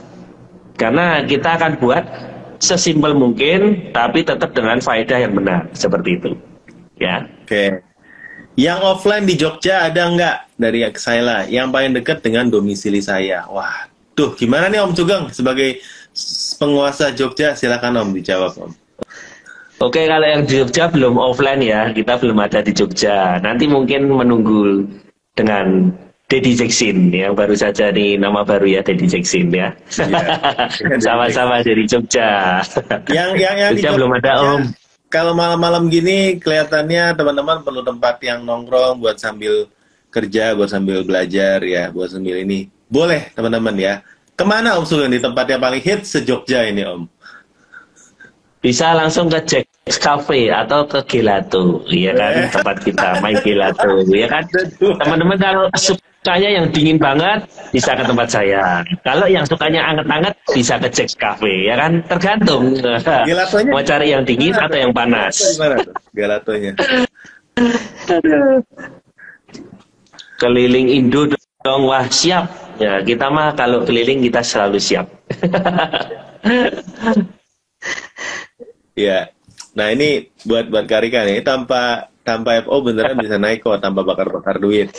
Karena kita akan buat sesimpel mungkin, tapi tetap dengan faedah yang benar, seperti itu. Ya. Oke. Yang offline di Jogja ada nggak dari Aksaila yang paling dekat dengan domisili saya? Wah, tuh gimana nih Om Sugeng sebagai penguasa Jogja, silakan Om dijawab Om. Oke, kalau yang di Jogja belum offline ya, kita belum ada di Jogja. Nanti mungkin menunggu dengan Deddy Jaksin yang baru saja nih, nama baru ya, Deddy Jaksin ya. Sama-sama dari Jogja. Yang Jogja belum ada Om. Kalau malam-malam gini kelihatannya teman-teman perlu tempat yang nongkrong buat sambil kerja, buat sambil belajar ya, buat sambil ini. Boleh teman-teman ya. Kemana Om Sugeng di tempat yang paling hits se-Jogja ini Om? Bisa langsung ke Jack's Cafe atau ke Gelato, ya kan, tempat kita main Gelato, ya kan. Teman-teman kalau sukanya yang dingin banget bisa ke tempat saya. Kalau yang sukanya anget-anget bisa ke Jack's Cafe, ya kan, tergantung. Mau cari yang dingin atau yang panas. Gelatonya. Keliling Indo dong, wah siap. Ya kita mah kalau keliling kita selalu siap. Ya, nah ini buat Karika nih, tanpa FO beneran bisa naik kok, tanpa bakar duit.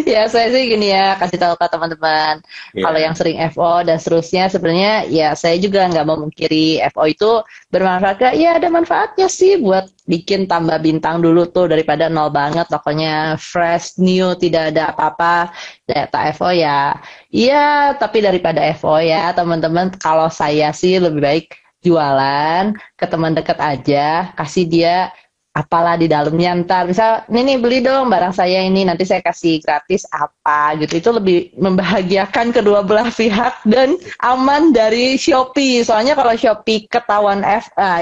Ya saya sih gini ya, kasih tahu ke teman-teman, kalau yang sering FO dan seterusnya, sebenarnya ya saya juga nggak memungkiri FO itu bermanfaat. Ya ada manfaatnya sih buat bikin tambah bintang dulu tuh, daripada nol banget tokonya, fresh new tidak ada apa-apa, data FO ya. Iya, tapi daripada FO ya teman-teman, kalau saya sih lebih baik jualan ke teman dekat aja, kasih dia apalah di dalamnya, ntar misal nih beli dong barang saya ini, nanti saya kasih gratis apa gitu. Itu lebih membahagiakan kedua belah pihak dan aman dari Shopee. Soalnya kalau Shopee ketahuan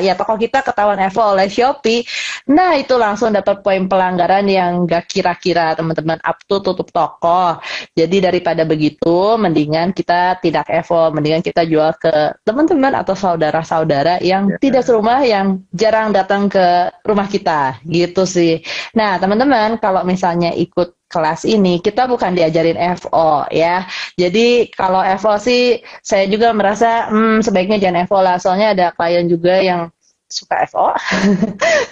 ya toko kita ketahuan FO oleh Shopee, nah itu langsung dapat poin pelanggaran yang gak kira-kira teman-teman, up to tutup toko. Jadi daripada begitu, mendingan kita tidak FO, mendingan kita jual ke teman-teman atau saudara-saudara yang tidak serumah, yang jarang datang ke rumah kita gitu sih. Nah teman-teman, kalau misalnya ikut kelas ini, kita bukan diajarin FO ya. Jadi kalau FO sih saya juga merasa sebaiknya jangan FO lah. Soalnya ada klien juga yang suka FO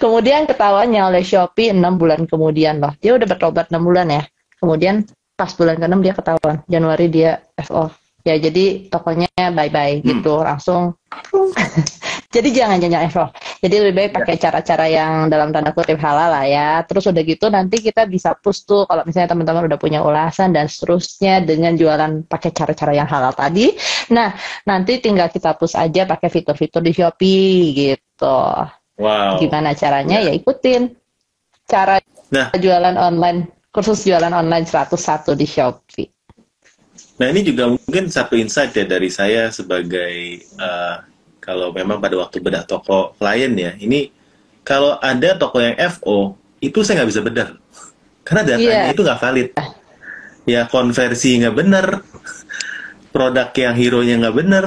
kemudian ketahuannya oleh Shopee 6 bulan kemudian loh. Dia udah bertobat 6 bulan ya. Kemudian pas bulan ke-6 dia ketahuan, Januari dia FO. ya jadi tokonya bye-bye gitu langsung. Jadi jangan FO. Jadi lebih baik pakai cara-cara yang dalam tanda kutip halal lah ya. Terus udah gitu nanti kita bisa push tuh kalau misalnya teman-teman udah punya ulasan dan seterusnya dengan jualan pakai cara-cara yang halal tadi. Nah, nanti tinggal kita push aja pakai fitur-fitur di Shopee gitu. Wow. Gimana caranya? Ya ikutin cara jualan online, kursus jualan online 101 di Shopee. Nah, ini juga mungkin satu insight ya dari saya sebagai kalau memang pada waktu bedah toko klien ya, ini kalau ada toko yang FO, itu saya nggak bisa bedah. Karena datanya itu nggak valid. Ya, konversi nggak benar, produk yang hero-nya nggak benar,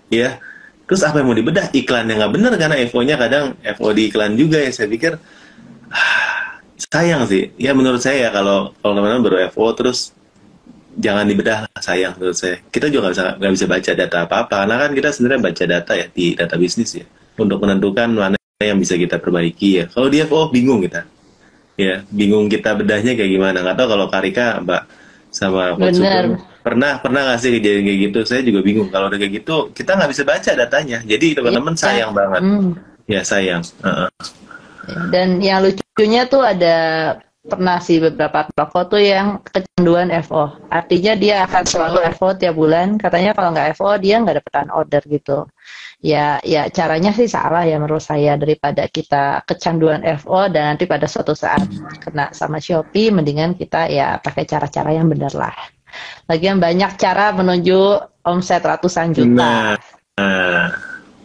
ya. Terus apa yang mau dibedah? Iklannya nggak benar, karena FO-nya kadang FO di iklan juga ya. Saya pikir, sayang sih. Ya menurut saya kalau teman-teman baru FO, terus jangan dibedah, sayang menurut saya. Kita juga nggak bisa baca data apa-apa, karena kan kita sebenarnya baca data ya di data bisnis ya, untuk menentukan mana yang bisa kita perbaiki ya. Kalau dia bingung kita, ya bingung kita bedahnya kayak gimana. Nggak tahu kalau Karika, Mbak sama Coach Sugeng pernah nggak sih kejadian kayak gitu? Saya juga bingung kalau udah kayak gitu, kita nggak bisa baca datanya. Jadi teman-teman sayang banget, ya sayang. Dan yang lucunya tuh ada pernah sih beberapa toko tuh yang kecanduan FO. Artinya dia akan selalu FO tiap bulan. Katanya kalau nggak FO dia nggak dapetan order gitu. Ya caranya sih salah ya menurut saya, daripada kita kecanduan FO dan nanti pada suatu saat kena sama Shopee, mendingan kita ya pakai cara-cara yang benar lah. Lagian banyak cara menuju omset ratusan juta. Nah,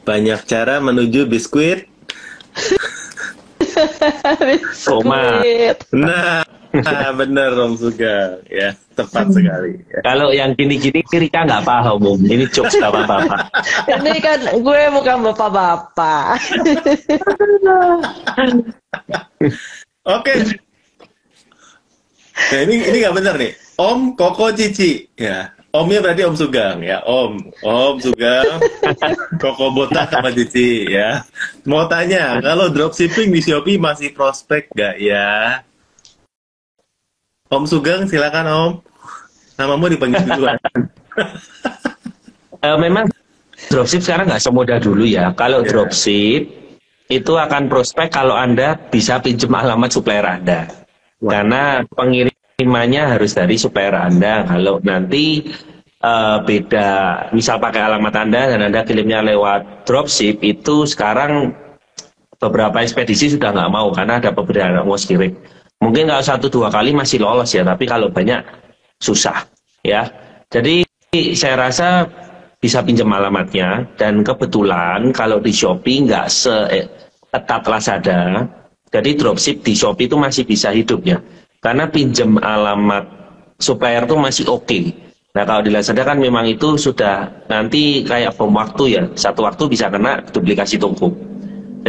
banyak cara menuju biskuit. Biskuit. Nah, bener Om Sugeng, ya tepat sekali. Ya. Kalau yang gini-gini Rika nggak paham, Om. Ini jokes bapak-bapak. Ini kan gue bukan bapak-bapak. Oke. Nah ini nggak bener nih. Om Koko Cici, ya. Omnya berarti Om Sugeng ya, Om Sugeng, Koko Botak sama Cici ya. Mau tanya, kalau dropshipping di Shopee masih prospek gak ya? Om Sugeng, silakan Om. Namamu dipanggil duluan. Memang dropship sekarang nggak semudah dulu ya. Kalau dropship itu akan prospek kalau Anda bisa pinjam alamat supplier Anda. Karena pengirimannya harus dari supplier Anda. Kalau nanti beda, misal pakai alamat Anda dan Anda kirimnya lewat dropship, itu sekarang beberapa ekspedisi sudah nggak mau karena ada beberapa ongkos kirim. Mungkin kalau 1-2 kali masih lolos ya, tapi kalau banyak susah ya. Jadi saya rasa bisa pinjam alamatnya, dan kebetulan kalau di Shopee nggak seketat Lazada, jadi dropship di Shopee itu masih bisa hidup ya, karena pinjam alamat supplier itu masih oke. Nah kalau di Lazada kan memang itu sudah nanti kayak bom waktu ya, satu waktu bisa kena duplikasi toko.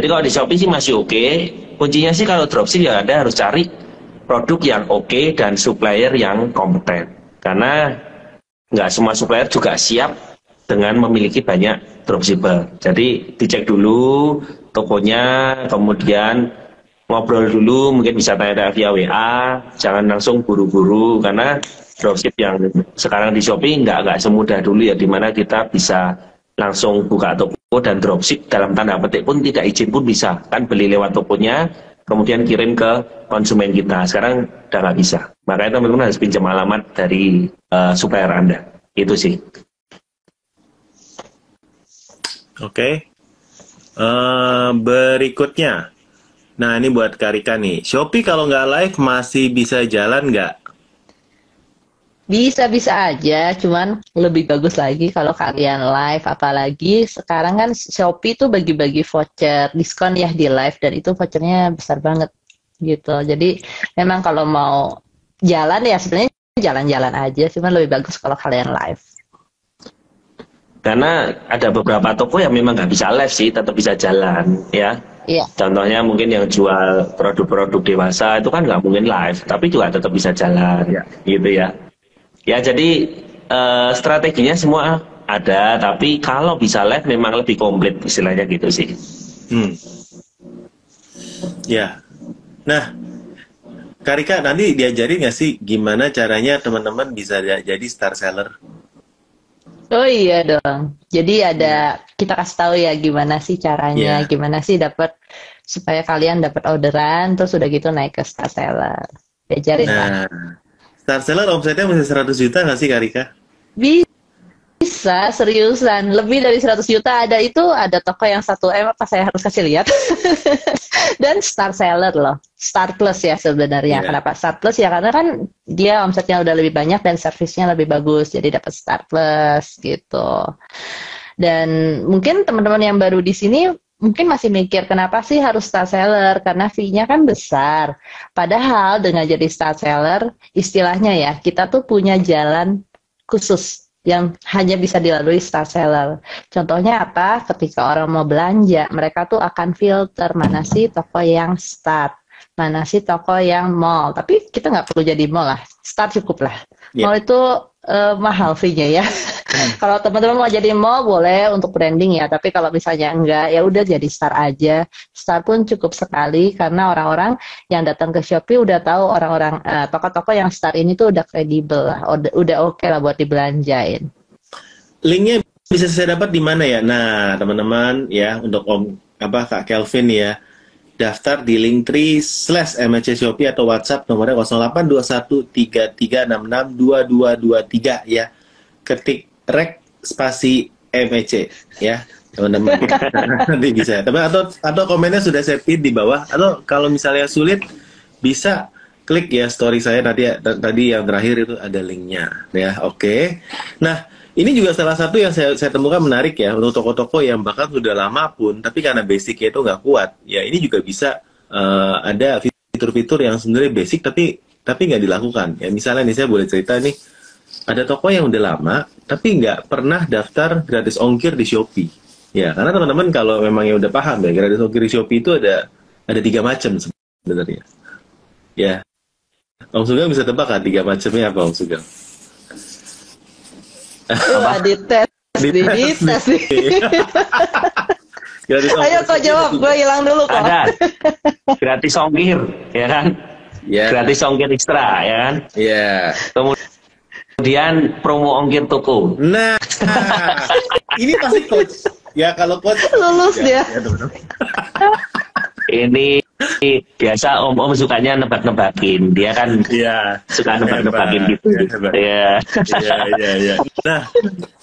Jadi kalau di Shopee sih masih oke. Kuncinya sih kalau dropship ya Anda harus cari produk yang oke dan supplier yang kompeten, karena nggak semua supplier juga siap dengan memiliki banyak dropshipper. Jadi dicek dulu tokonya, kemudian ngobrol dulu, mungkin bisa tanya via WA, jangan langsung buru-buru, karena dropship yang sekarang di Shopee nggak semudah dulu ya, dimana kita bisa langsung buka toko dan dropship dalam tanda petik pun tidak izin pun bisa, kan beli lewat tokonya, kemudian kirim ke konsumen kita. Sekarang udah nggak bisa, makanya teman-teman harus pinjam alamat dari supplier Anda, itu sih. Oke. Berikutnya, nah ini buat Karika nih, Shopee kalau nggak live masih bisa jalan nggak? Bisa-bisa aja, cuman lebih bagus lagi kalau kalian live. Apalagi sekarang kan Shopee tuh bagi-bagi voucher diskon ya di live, dan itu vouchernya besar banget gitu. Jadi memang kalau mau jalan ya sebenarnya jalan-jalan aja, cuman lebih bagus kalau kalian live. Karena ada beberapa toko yang memang nggak bisa live sih, tetap bisa jalan ya. Iya. Contohnya mungkin yang jual produk-produk dewasa itu kan nggak mungkin live, tapi juga tetap bisa jalan, gitu ya. Ya jadi strateginya semua ada, tapi kalau bisa live memang lebih komplit istilahnya gitu sih. Ya. Nah, Karika nanti diajarin nggak sih gimana caranya teman-teman bisa jadi star seller? Oh iya dong. Jadi ada kita kasih tahu ya gimana sih caranya, gimana sih dapat supaya kalian dapat orderan, terus udah gitu naik ke Star Seller. Diajarin lah. Star Seller omsetnya masih 100 juta nggak sih Kak Rika? Bisa, seriusan. Lebih dari 100 juta ada itu, ada toko yang 1M, apa saya harus kasih lihat. Dan Star Seller loh. Star Plus ya sebenarnya. Kenapa Star Plus? Ya karena kan dia omsetnya udah lebih banyak dan servisnya lebih bagus. Jadi dapat Star Plus gitu. Dan mungkin teman-teman yang baru di sini mungkin masih mikir kenapa sih harus Star Seller? Karena fee-nya kan besar. Padahal dengan jadi Star Seller, istilahnya ya, kita tuh punya jalan khusus yang hanya bisa dilalui Star Seller. Contohnya apa? Ketika orang mau belanja, mereka tuh akan filter mana sih toko yang start, mana sih toko yang mall. Tapi kita nggak perlu jadi mall lah, start cukup lah. Mall itu mahal fee-nya ya. Kalau teman-teman mau jadi mall boleh untuk branding ya, tapi kalau misalnya enggak, ya udah jadi Star aja. Star pun cukup sekali karena orang-orang yang datang ke Shopee udah tahu orang-orang toko-toko yang Star ini tuh udah kredibel lah, udah oke lah buat dibelanjain. Linknya bisa saya dapat di mana ya? Nah, teman-teman ya, untuk Kak Kelvin ya, daftar di Linktree/MLC Shopee atau WhatsApp nomornya 082133662223 ya. Ketik rek spasi MEC ya, teman-teman. Nanti bisa. Atau komennya sudah saya pin di bawah. Atau kalau misalnya sulit bisa klik ya story saya tadi yang terakhir itu ada linknya ya. Oke. Nah, ini juga salah satu yang saya temukan menarik ya untuk toko-toko yang bahkan sudah lama pun, tapi karena basicnya itu nggak kuat, ya ini juga bisa ada fitur-fitur yang sebenarnya basic tapi nggak dilakukan. Ya misalnya nih saya boleh cerita nih, ada toko yang udah lama tapi nggak pernah daftar gratis ongkir di Shopee. Ya karena teman-teman kalau memang yang udah paham ya gratis ongkir di Shopee itu ada 3 macam sebenarnya. Ya, Om Sugeng bisa tebak kan 3 macamnya apa Om Sugeng? Dites nih. Ayo kau jawab, gue hilang dulu kok. Ada gratis ongkir, ya kan? Gratis ongkir ekstra, ya kan? Kemudian promo ongkir toko. Nah, ini pasti coach. Ya kalau coach lulus dia. Ini biasa om sukanya nebak-nebakin, dia kan suka nebak-nebakin gitu. Iya.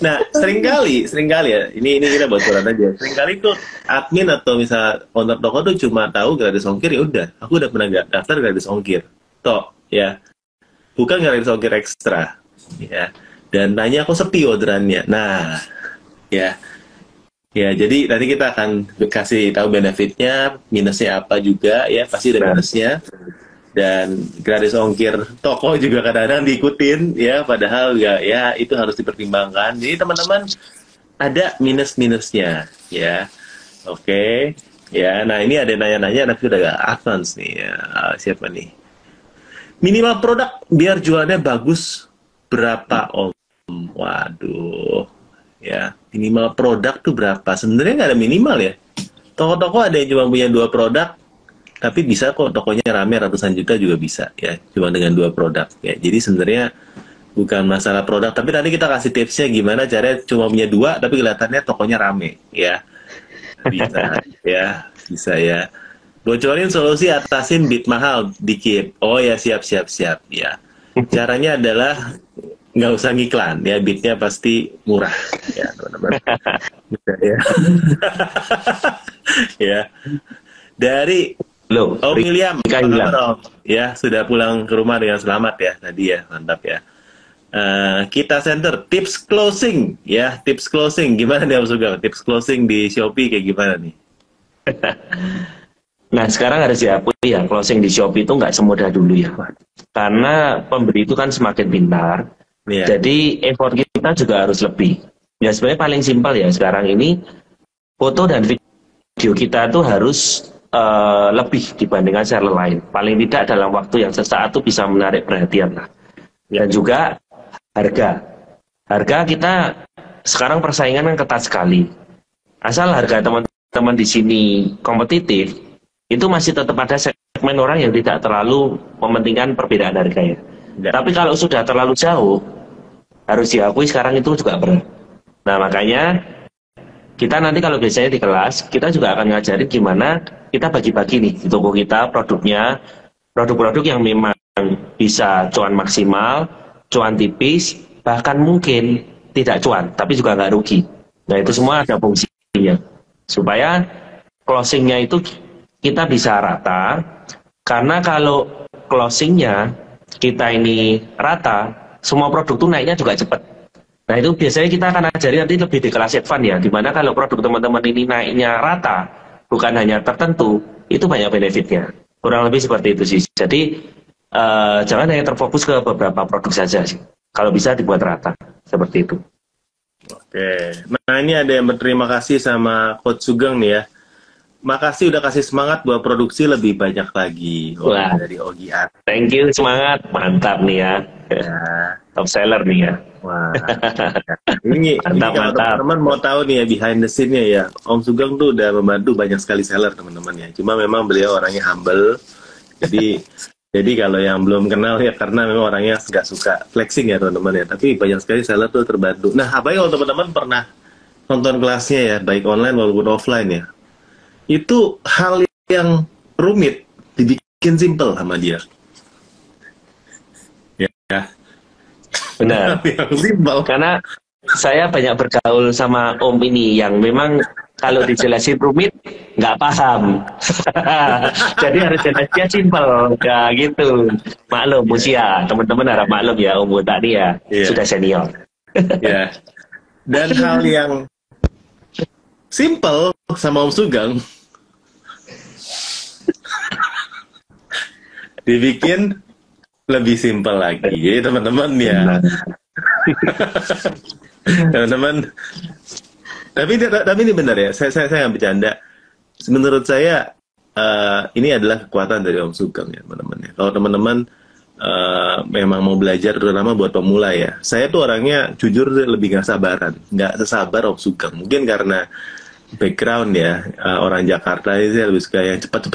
Nah, seringkali ya, ini kita bocoran aja. Seringkali tuh admin atau misal owner toko tuh cuma tahu gratis ongkir, ya udah, aku udah pernah daftar gratis ongkir, toh ya, bukan gratis ongkir ekstra, ya. Dan nanya aku sepi orderannya. Nah, ya, jadi nanti kita akan kasih tahu benefitnya, minusnya apa juga, ya pasti ada minusnya. Dan gratis ongkir toko juga kadang-kadang diikutin, ya padahal ya itu harus dipertimbangkan. Jadi teman-teman ada minus-minusnya, ya. Oke, ya. Nah ini ada nanya-nanya, tapi udah advance nih. Ya. Siapa nih? Minimal produk biar jualannya bagus berapa Om? Waduh. Ya, minimal produk tuh berapa? Sebenarnya nggak ada minimal ya. Toko-toko ada yang cuma punya 2 produk, tapi bisa kok tokonya rame ratusan juta juga bisa ya, cuma dengan 2 produk ya. Jadi sebenarnya bukan masalah produk, tapi tadi kita kasih tipsnya gimana caranya cuma punya 2 tapi kelihatannya tokonya rame ya. Bisa ya. Bocorin solusi atasin bid mahal dikit. Oh ya, siap ya. Caranya adalah nggak usah ngiklan ya, bitnya pasti murah ya teman-teman. Ya. Ya. Dari Om William, ya sudah pulang ke rumah dengan selamat ya tadi ya, mantap ya. Kita center tips closing ya, tips closing gimana nih Om Sugeng? Tips closing di Shopee kayak gimana nih? Nah sekarang harus diakui ya, closing di Shopee itu nggak semudah dulu ya, karena pembeli itu kan semakin pintar. Jadi effort kita juga harus lebih. Ya sebenarnya paling simpel ya sekarang ini, foto dan video kita tuh harus lebih dibandingkan seller lain. Paling tidak dalam waktu yang sesaat tuh bisa menarik perhatian lah. Dan juga harga kita sekarang persaingan kan ketat sekali. Asal harga teman-teman di sini kompetitif, itu masih tetap ada segmen orang yang tidak terlalu mementingkan perbedaan harga ya. Tapi kalau sudah terlalu jauh, harus diakui sekarang itu juga berat. Nah, makanya kita nanti kalau biasanya di kelas, kita juga akan ngajarin gimana kita bagi-bagi nih di toko kita produknya, produk-produk yang memang bisa cuan maksimal, cuan tipis, bahkan mungkin tidak cuan, tapi juga nggak rugi. Nah, itu semua ada fungsinya. Supaya closingnya itu kita bisa rata, karena kalau closingnya kita ini rata, semua produk itu naiknya juga cepat. Nah, itu biasanya kita akan ajari nanti lebih di kelas advance ya, dimana kalau produk teman-teman ini naiknya rata, bukan hanya tertentu, itu banyak benefitnya. Kurang lebih seperti itu sih. Jadi, jangan hanya terfokus ke beberapa produk saja sih. Kalau bisa dibuat rata, seperti itu. Oke, nah ini ada yang berterima kasih sama Coach Sugeng nih ya. Makasih udah kasih semangat buat produksi lebih banyak lagi. Wah, dari Ogi Art. Thank you, semangat. Mantap nih ya. Top seller nih ya. Wah. Ini kalau teman-teman mau tahu nih ya behind the scene-nya ya, Om Sugeng tuh udah membantu banyak sekali seller teman-teman ya. Cuma memang beliau orangnya humble. Jadi kalau yang belum kenal ya karena memang orangnya nggak suka flexing ya teman-teman ya. Tapi banyak sekali seller tuh terbantu. Nah, apalagi kalau teman-teman pernah nonton kelasnya ya, baik online maupun offline ya. Itu hal yang rumit dibikin simple sama dia. Ya. Benar. Yang simple. Karena saya banyak bergaul sama Om ini yang memang kalau dijelasin rumit nggak paham. Jadi harus jelasnya simple, ya gitu. Maklum usia, teman-teman harap maklum ya Om tadi ya sudah senior. Ya. Dan hal yang simple sama Om Sugeng dibikin lebih simpel lagi, teman-teman ya. Teman-teman. Tapi ini benar ya. Saya nggak bercanda. Menurut saya ini adalah kekuatan dari Om Sugeng ya, teman-teman. Ya. Kalau teman-teman memang mau belajar, terutama buat pemula ya. Saya tuh orangnya jujur lebih nggak sabaran, nggak sesabar Om Sugeng. Mungkin karena background ya, orang Jakarta ini saya lebih suka yang cepat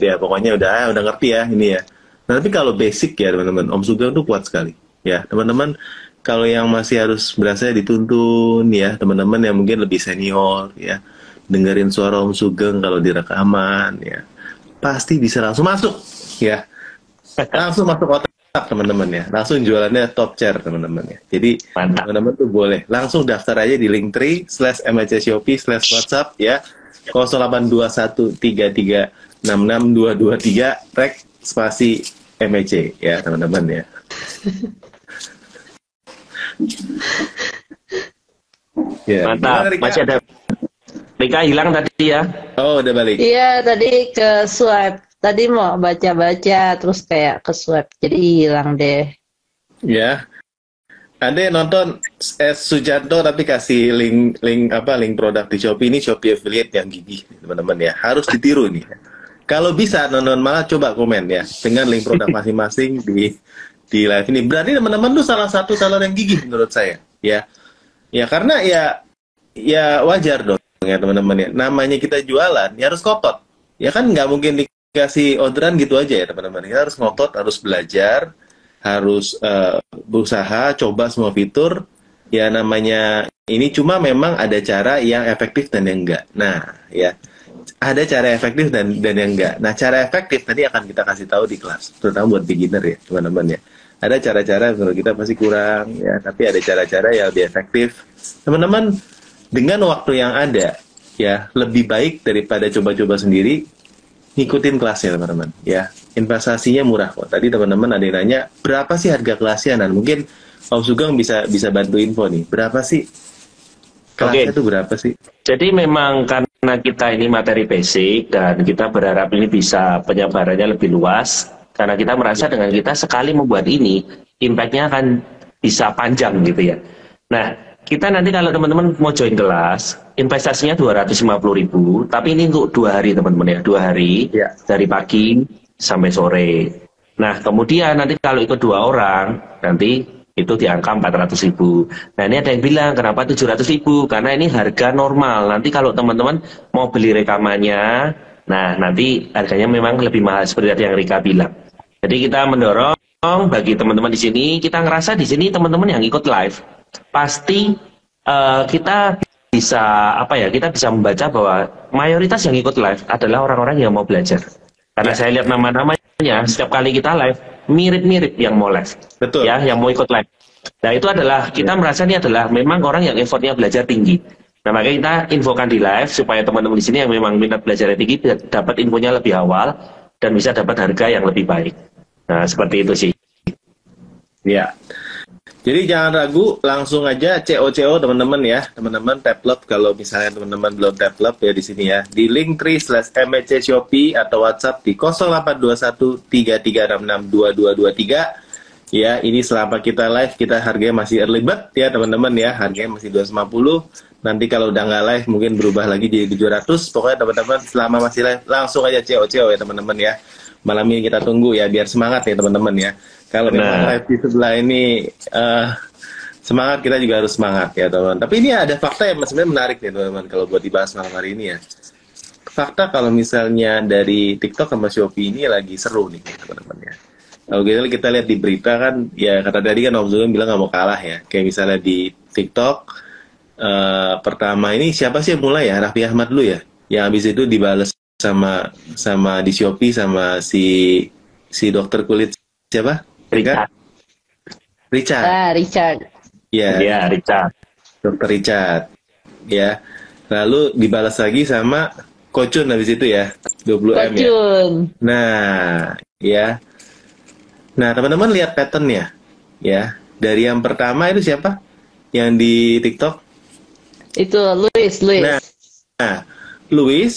ya, pokoknya udah ngerti ya ini ya. Nah, tapi kalau basic ya teman-teman, Om Sugeng tuh kuat sekali ya teman-teman. Kalau yang masih harus berasa dituntun ya teman-teman yang mungkin lebih senior ya, dengerin suara Om Sugeng kalau di rekaman ya, pasti bisa langsung masuk ya, langsung masuk otak teman-teman ya, langsung jualannya top chair teman-teman ya. Jadi teman-teman tuh boleh langsung daftar aja di linktree/mhshopee/whatsapp ya, 082133662223 rek spasi MHC ya teman-teman ya. Ya, mantap. Masih ada Rika hilang tadi ya? Oh, udah balik. Iya, tadi ke swipe. Tadi mau baca-baca terus kayak ke swipe, jadi hilang deh. Ya, ada yang nonton Sujanto tapi kasih link produk di Shopee. Ini Shopee affiliate yang gigih teman-teman ya, harus ditiru nih. Kalau bisa nonton malah coba komen ya dengan link produk masing-masing di live ini. Berarti teman-teman tuh salah satu seller yang gigih menurut saya ya. Ya karena ya wajar dong ya teman-teman ya. Namanya kita jualan ya harus kotot. Ya kan nggak mungkin dikasih orderan gitu aja ya teman-teman. Kita harus ngotot, harus belajar, harus berusaha, coba semua fitur. Ya namanya ini cuma memang ada cara yang efektif dan yang enggak. Nah ya ada cara efektif dan yang enggak. Nah cara efektif tadi akan kita kasih tahu di kelas, terutama buat beginner ya teman-teman ya. Ada cara-cara menurut kita pasti kurang ya, tapi ada cara-cara yang lebih efektif. Teman-teman dengan waktu yang ada ya lebih baik daripada coba-coba sendiri. Ngikutin kelasnya teman-teman ya, investasinya murah kok. Tadi teman-teman ada yang nanya berapa sih harga kelasnya, dan mungkin Om Sugeng bisa bantu info nih, berapa sih kelasnya itu berapa sih? Jadi memang karena kita ini materi basic dan kita berharap ini bisa penyebarannya lebih luas, karena kita merasa dengan kita sekali membuat ini impact-nya akan bisa panjang gitu ya. Nah, kita nanti kalau teman-teman mau join kelas, investasinya 250.000, tapi ini untuk 2 hari teman-teman ya, 2 hari ya. Dari pagi sampai sore. Nah, kemudian nanti kalau ikut 2 orang, nanti itu di angka 400.000. Nah, ini ada yang bilang kenapa 700.000? Karena ini harga normal. Nanti kalau teman-teman mau beli rekamannya, nah nanti harganya memang lebih mahal seperti yang Rika bilang. Jadi kita mendorong bagi teman-teman di sini, kita ngerasa di sini teman-teman yang ikut live pasti kita bisa apa ya? Kita bisa membaca bahwa mayoritas yang ikut live adalah orang-orang yang mau belajar. Karena saya lihat nama-namanya setiap kali kita live mirip-mirip yang mau live. Betul. Ya, yang mau ikut live. Nah, itu adalah kita merasa ini adalah memang orang yang effortnya belajar tinggi. Nah, makanya kita infokan di live supaya teman-teman di sini yang memang minat belajarnya tinggi dapat infonya lebih awal dan bisa dapat harga yang lebih baik. Nah, seperti itu sih. Ya. Jadi jangan ragu, langsung aja CO teman-teman ya. Teman-teman tap love kalau misalnya teman-teman belum tap love ya di sini ya. Di linktree/MHC Shopee atau WhatsApp di 082133662223. Ya, ini selama kita live kita harganya masih early bird ya teman-teman ya. Harganya masih 250. Nanti kalau udah nggak live mungkin berubah lagi jadi 700. Pokoknya teman-teman selama masih live langsung aja CO ya teman-teman ya. Malam ini kita tunggu ya biar semangat ya teman-teman ya. Kalau memang live di sebelah ini semangat, kita juga harus semangat ya teman-teman. Tapi ini ada fakta yang sebenarnya menarik nih teman-teman kalau buat dibahas malam hari ini ya. Fakta kalau misalnya dari TikTok sama Shopee ini lagi seru nih teman-teman ya. Kalau kita lihat di berita kan, ya kata tadi kan Om Sugeng bilang nggak mau kalah ya. Kayak misalnya di TikTok pertama ini siapa sih yang mulai ya? Raffi Ahmad dulu ya. Yang habis itu dibales sama di Shopee sama si dokter kulit siapa? Richard. Richard. Ya, Richard. Dokter Richard. Ya. Lalu dibalas lagi sama Kocun habis itu ya. 20M ya. Nah, ya. Nah, teman-teman lihat patternnya. Ya. Dari yang pertama itu siapa? Yang di TikTok? Itu Louis. Nah, Louis,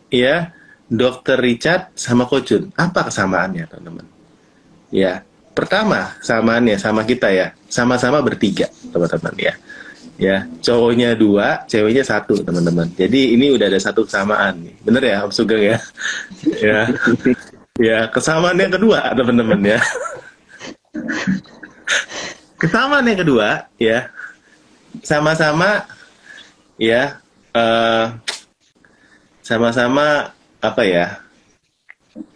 ya, Dokter Richard sama Kocun. Apa kesamaannya, teman-teman? Ya, pertama samaannya sama kita ya, sama-sama bertiga, teman-teman ya. Ya, cowoknya 2, ceweknya 1, teman-teman. Jadi ini udah ada satu kesamaan nih. Bener ya, Om Sugeng ya? Ya. Ya, kesamaan yang kedua, teman-teman ya. Kesamaan yang kedua, ya. Sama-sama ya, sama-sama apa ya?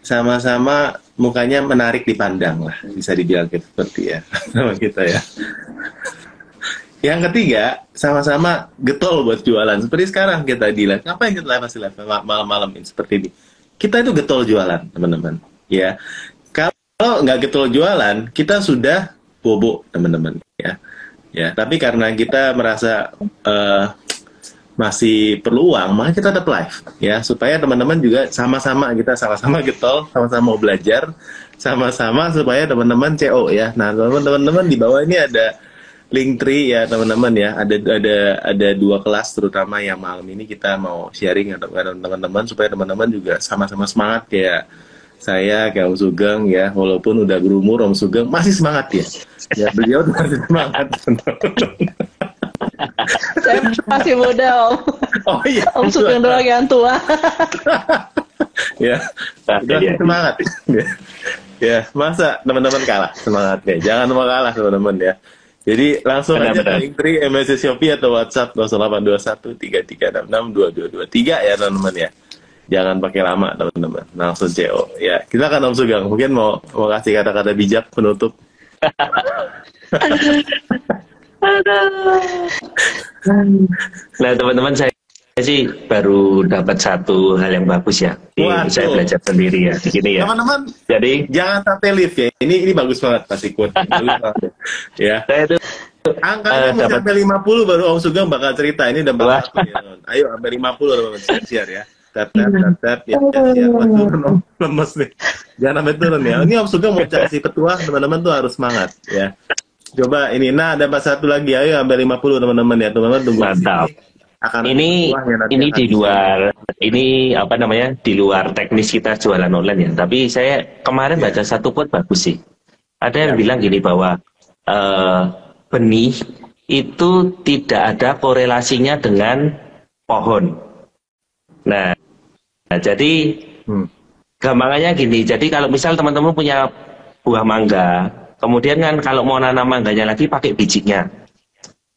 Sama-sama mukanya menarik dipandang lah, bisa dibilang seperti ya sama kita ya. Yang ketiga, sama-sama getol buat jualan. Seperti sekarang kita di live. Ngapain kita live masih live malam-malam ini seperti ini? Kita itu getol jualan, teman-teman. Ya, kalau nggak getol jualan, kita sudah bobo, teman-teman. Ya, ya. Tapi karena kita merasa masih perlu uang, maka kita tetap live ya, supaya teman-teman juga sama-sama getol, sama-sama mau belajar, sama-sama supaya teman-teman CO ya. Nah, teman-teman di bawah ini ada Linktree ya teman-teman ya, ada 2 kelas terutama yang malam ini kita mau sharing ya teman-teman, supaya teman-teman juga sama-sama semangat kayak saya, kayak Om Sugeng ya, walaupun udah berumur Om Sugeng masih semangat ya. Ya, beliau masih semangat. Saya masih muda, Om. Oh iya. Om Sugeng doang yang tua. Ya, udah semangat. Ya, masa teman-teman kalah semangatnya? Jangan mau kalah teman-teman ya. Jadi langsung aja ke Linktree, MHC Shopee atau WhatsApp 082133662223 ya teman-teman ya. Jangan pakai lama teman-teman, langsung CO ya. Kita kan Om Sugeng mungkin mau kasih kata-kata bijak penutup. Nah teman-teman, saya sih baru dapat satu hal yang bagus ya. Saya belajar sendiri ya, gini ya. Teman-teman, jadi jangan sampai live ya. Ini bagus banget pasti quote. Ya. Saya itu angkanya mau sampai 50 baru Om Sugeng bakal cerita. Ini udah bakal ya, ayo sampai 50 teman-teman share ya. Tap ya, lemes nih. Jangan sampai turun ya. Ini Om Sugeng mau kasih petuah, teman-teman tuh harus semangat ya. Coba ini, nah ada satu lagi, ayo sampai 50 teman-teman ya, teman-teman tunggu. Mantap. Ini di luar, ini apa namanya, di luar teknis kita jualan online ya. Tapi saya kemarin baca satu quote bagus sih. Ada yang bilang gini bahwa benih itu tidak ada korelasinya dengan pohon. Nah jadi gampangannya gini. Jadi kalau misal teman-teman punya buah mangga, kemudian kan kalau mau nanam mangganya lagi pakai bijinya.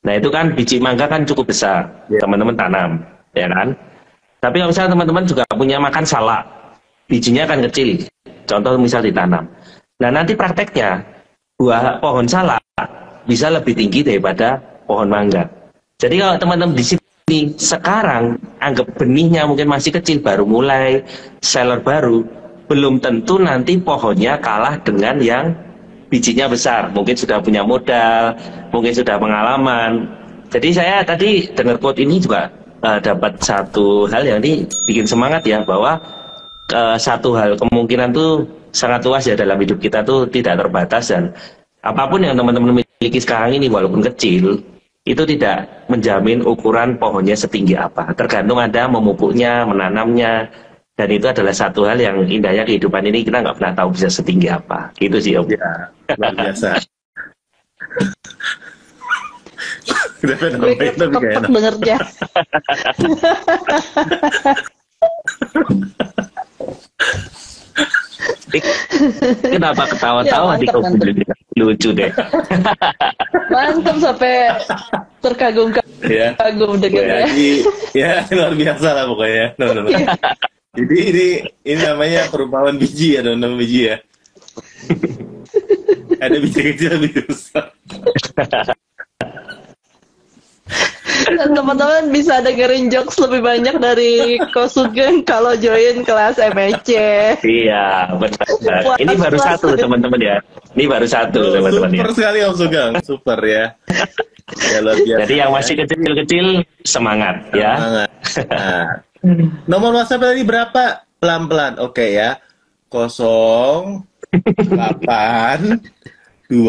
Nah itu kan biji mangga kan cukup besar, teman-teman tanam, ya kan? Tapi kalau misalnya teman-teman juga punya makan salak, bijinya kan kecil, contoh misal ditanam. Nah nanti prakteknya, buah pohon salak bisa lebih tinggi daripada pohon mangga. Jadi kalau teman-teman di sini sekarang anggap benihnya mungkin masih kecil, baru mulai seller baru, belum tentu nanti pohonnya kalah dengan yang bijinya besar. Mungkin sudah punya modal, mungkin sudah pengalaman. Jadi saya tadi dengar quote ini juga dapat satu hal yang ini bikin semangat ya, bahwa satu hal kemungkinan tuh sangat luas ya dalam hidup kita tuh, tidak terbatas, dan apapun yang teman-teman miliki sekarang ini walaupun kecil itu tidak menjamin ukuran pohonnya setinggi apa. Tergantung Anda memupuknya, menanamnya, dan itu adalah satu hal yang indahnya kehidupan ini, kita nggak pernah tahu bisa setinggi apa. Gitu sih Om. Ya, luar biasa. Gue ketok dengernya. Kenapa ketawa-tawa di kopi? Lucu deh. Mantap sampai terkagum-kagum dengernya. Ya luar biasa lah pokoknya. No. Jadi ini namanya perumpamaan biji ya, nama biji ya. Ada biji kecil, biji besar. Dan teman-teman bisa dengerin jokes lebih banyak dari Ko Sugeng kalau join kelas MEC. Iya, benar. Ini baru satu teman-teman ya. Ini baru satu teman-teman ya. Super sekali Om Sugeng, super ya. Ya luar biasa. Jadi yang masih kecil-kecil semangat ya. Semangat. Nah, nomor WhatsApp tadi berapa? Pelan-pelan. Oke ya. 08 2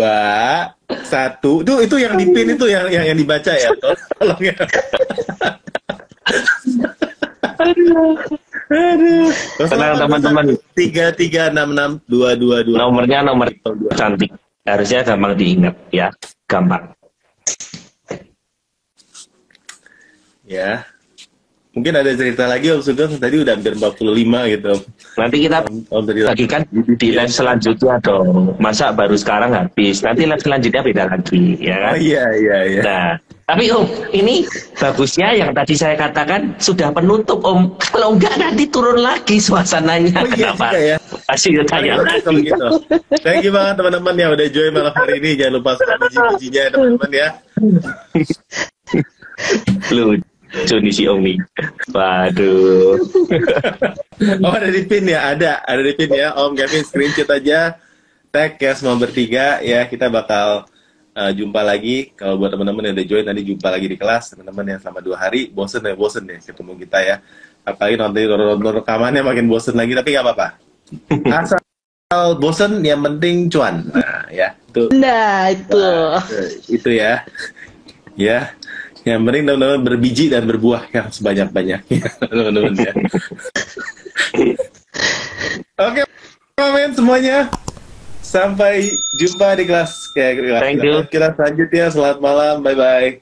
1. Itu yang dipin itu yang dibaca ya. Tolong ya. Aduh. Tenang teman-teman. 3366 222. Nomornya nomor cantik. Harusnya gampang diingat ya. Gampang. Ya. Mungkin ada cerita lagi Om Sugeng, tadi udah hampir 45 gitu. Nanti kita lagi kan di live selanjutnya dong. Masa baru sekarang habis. Nanti live selanjutnya beda lagi, ya kan? Oh, iya. Nah, tapi Om, ini bagusnya yang tadi saya katakan sudah penutup Om. Kalau enggak nanti turun lagi suasananya. Oh, iya, kenapa? ya. Masih tanya lagi. Gitu. Thank you banget teman-teman yang udah join malam hari ini. Jangan lupa subscribe biji-bijinya ya teman-teman ya. Lucu nih si Om nih. Waduh. Oh ada di pin ya? Ada di pin ya. Om Kevin screenshot aja, tag ya semua bertiga ya. Kita bakal jumpa lagi. Kalau buat teman-teman yang udah join, nanti jumpa lagi di kelas. Teman-teman yang selama 2 hari bosen ya ketemu kita ya. Apalagi nonton rekamannya makin bosen lagi, tapi nggak apa-apa. Asal bosen yang penting cuan. Nah ya itu. Nah itu ya. Ya. Yang penting teman-teman berbiji dan berbuah yang sebanyak-banyaknya, teman-teman ya. Oke, teman-teman semuanya. Sampai jumpa di kelas. Thank you. Kita selanjutnya. Selamat malam. Bye-bye.